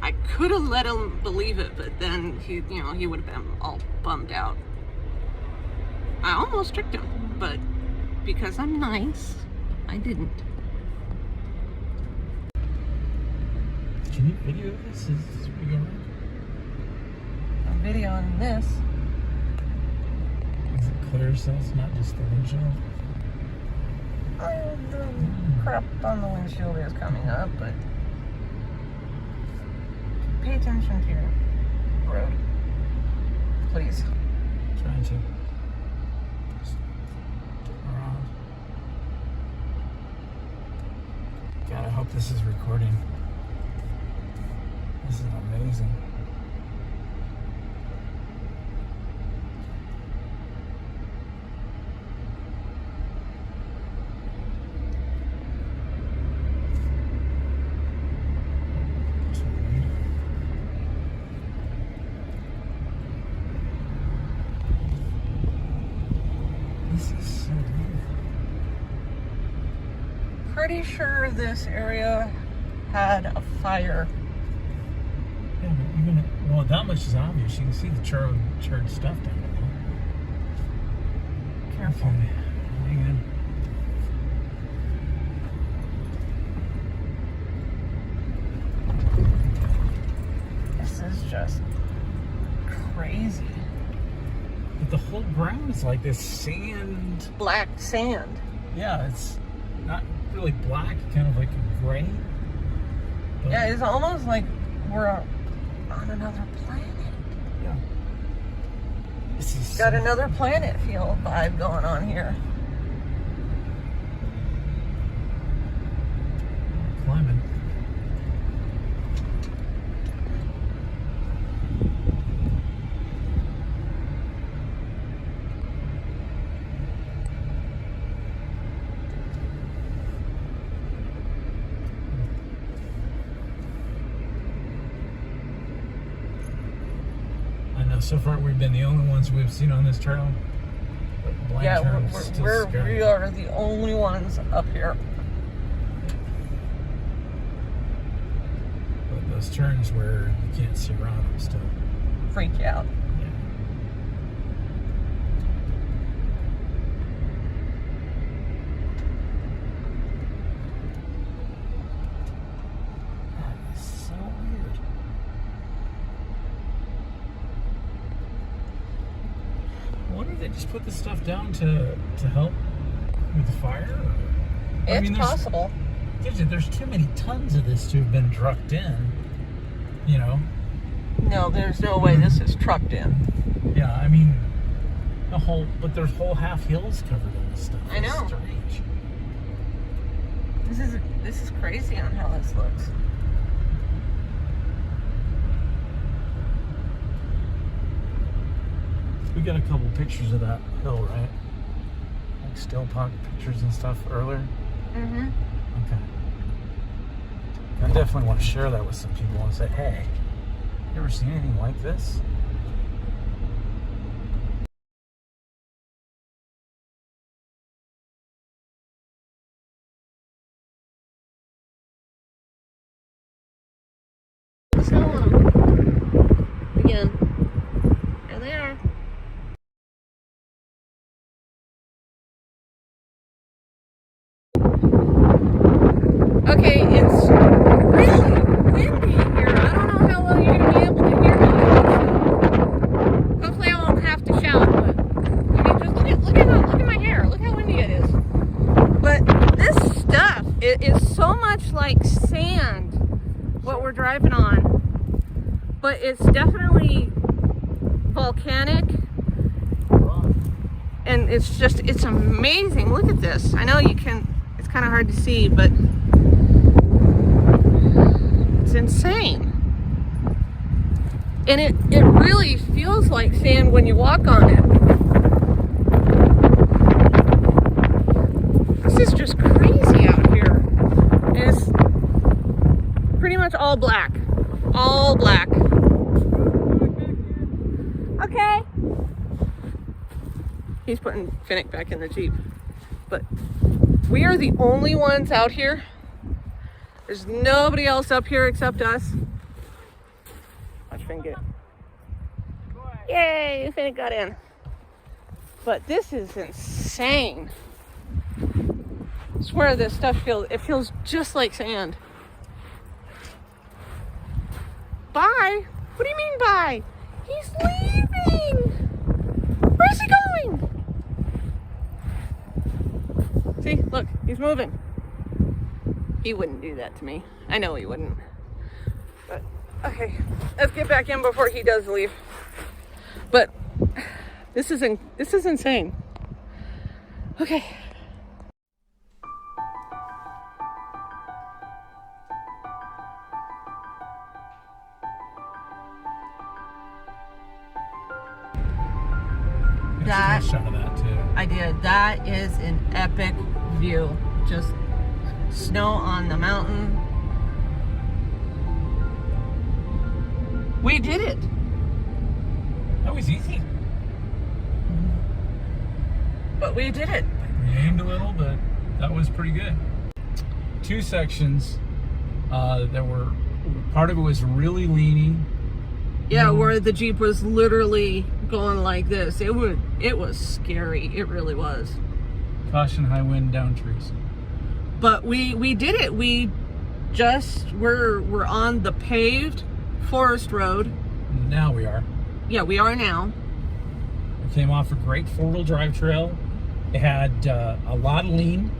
S3: I could have let him believe it, but then he would have been all bummed out. I almost tricked him, but because I'm nice, I didn't.
S2: Can you video this as we go around?
S3: I'm videoing this.
S2: Is it clear so it's not just the windshield?
S3: crap on the windshield is coming up, but pay attention to your road, please.
S2: Trying to. Around. God, I hope this is recording. This is amazing.
S3: Pretty sure this area had a fire.
S2: Yeah, but even, well, that much is obvious. You can see the charred stuff down there.
S3: Careful.
S2: Okay. Hang on.
S3: This is just crazy.
S2: But the whole ground is like this sand.
S3: Black sand.
S2: Yeah, it's not really black, kind of like a gray. But
S3: Yeah, it's almost like we're on another planet.
S2: yeah. This is
S3: Got another planet feel vibe going on here.
S2: climbing. So far, we've been the only ones we've seen on this trail. But blind
S3: Yeah,
S2: turns still scary.
S3: we are the only ones up here.
S2: But those turns where you can't see around them still.
S3: Freak you out.
S2: Yeah. That is so weird. I wonder if they just put this stuff down to help with the fire? Or,
S3: It's possible.
S2: There's too many tons of this to have been trucked in, you know?
S3: No, there's no way this is trucked in.
S2: Yeah, I mean, but there's whole half hills covered in this stuff.
S3: I know.
S2: It's strange.
S3: This is crazy on how this looks.
S2: We got a couple pictures of that hill, right? Like still pocket pictures and stuff earlier.
S3: Mm-hmm.
S2: Okay. I definitely want to share that with some people and say, hey, you ever seen anything like this?
S3: So, again, there they are. Okay, it's really windy here. I don't know how well you're going to be able to hear me. Hopefully I won't have to shout, but I mean, just look at my hair. Look how windy it is. But this stuff, it is so much like sand, what we're driving on. But it's definitely volcanic. And it's amazing. Look at this. I know it's kind of hard to see, but it's insane. And it really feels like sand when you walk on it. This is just crazy out here. And it's pretty much all black. All black. Okay. He's putting Finnick back in the Jeep. But we are the only ones out here. There's nobody else up here except us. Watch Finn get. Yay, Finn got in. But this is insane. I swear this stuff feels just like sand. Bye. What do you mean bye? He's leaving. Where's he going? See, look, he's moving. He wouldn't do that to me. I know he wouldn't. But, okay, let's get back in before he does leave. But this is insane. Okay.
S2: That shot of that too.
S3: I did. That is an epic view. Just snow on the mountain. We did it.
S2: That was easy.
S3: But we did it.
S2: We aimed a little, but that was pretty good. 2 sections that were, part of it was really leaning.
S3: Yeah, where the Jeep was literally going like this. It was scary. It really was.
S2: Caution, high wind, down trees.
S3: But we did it. We're on the paved forest road.
S2: Now we are.
S3: Yeah, we are now.
S2: We came off a great 4-wheel drive trail. It had a lot of lean.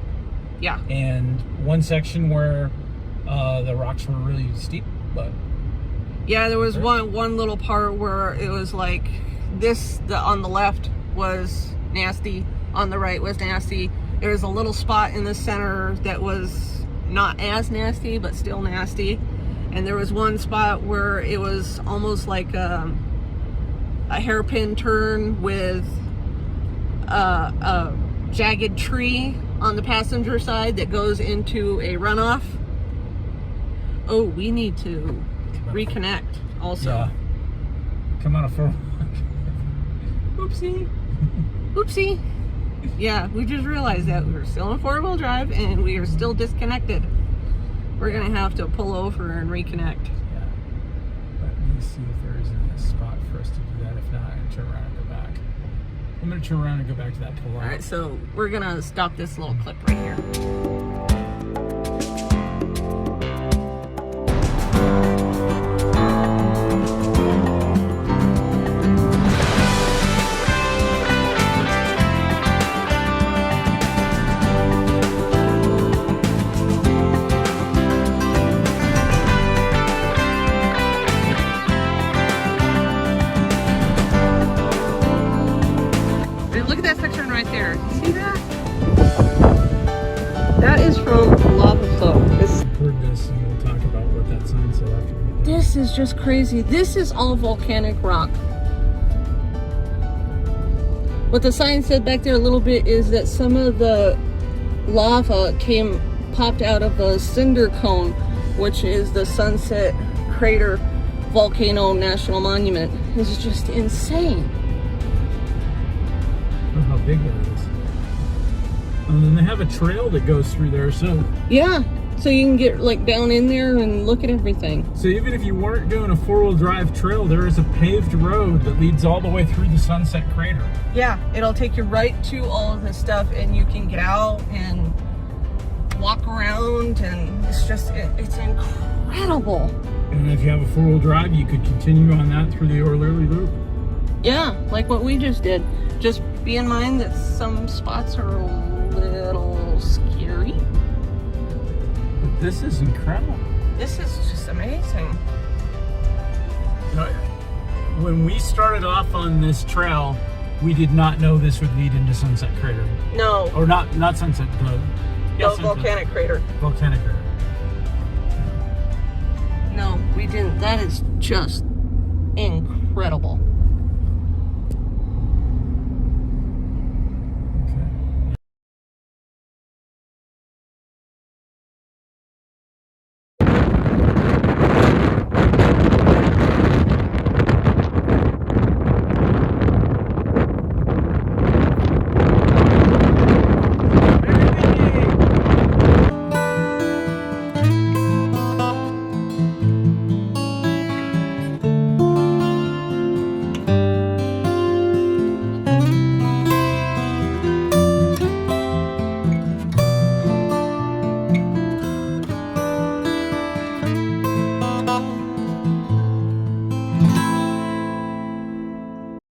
S3: Yeah.
S2: And one section where the rocks were really steep, but
S3: yeah, there was one little part where it was like this, on the left was nasty, on the right was nasty. There was a little spot in the center that was not as nasty, but still nasty. And there was one spot where it was almost like a hairpin turn with a jagged tree on the passenger side that goes into a runoff. Oh, we need to reconnect also.
S2: Yeah. Come on a 4.
S3: Oopsie. Oopsie. Yeah, we just realized that we're still on 4-wheel drive and we are still disconnected. We're gonna have to pull over and reconnect.
S2: Yeah. Let me see if there isn't a spot for us to do that. If not, I'm gonna turn around and go back. I'm gonna turn around and go back to that pull out.
S3: Alright, so we're gonna stop this little clip right here. Look at that section right there. See that? That is from lava flow.
S2: Heard this, and we'll talk about what that sign said after.
S3: This is just crazy. This is all volcanic rock. What the sign said back there a little bit is that some of the lava popped out of the cinder cone, which is the Sunset Crater Volcano National Monument. This is just insane.
S2: Look how big that is. And then they have a trail that goes through there, so
S3: Yeah, so you can get like down in there and look at everything.
S2: so even if you weren't doing a 4-wheel drive trail, there is a paved road that leads all the way through the Sunset Crater.
S3: Yeah, it'll take you right to all of this stuff and you can get out and walk around and it's just, it's incredible.
S2: And if you have a 4-wheel drive, you could continue on that through the O'Leary Loop.
S3: Yeah, like what we just did. Just be in mind that some spots are a little scary.
S2: But this is incredible.
S3: This is just amazing.
S2: You know, when we started off on this trail, we did not know this would lead into Sunset Crater.
S3: No,
S2: Or not Sunset,
S3: no
S2: Sunset.
S3: volcanic crater.
S2: Volcanic Crater.
S3: No, we didn't. That is just incredible.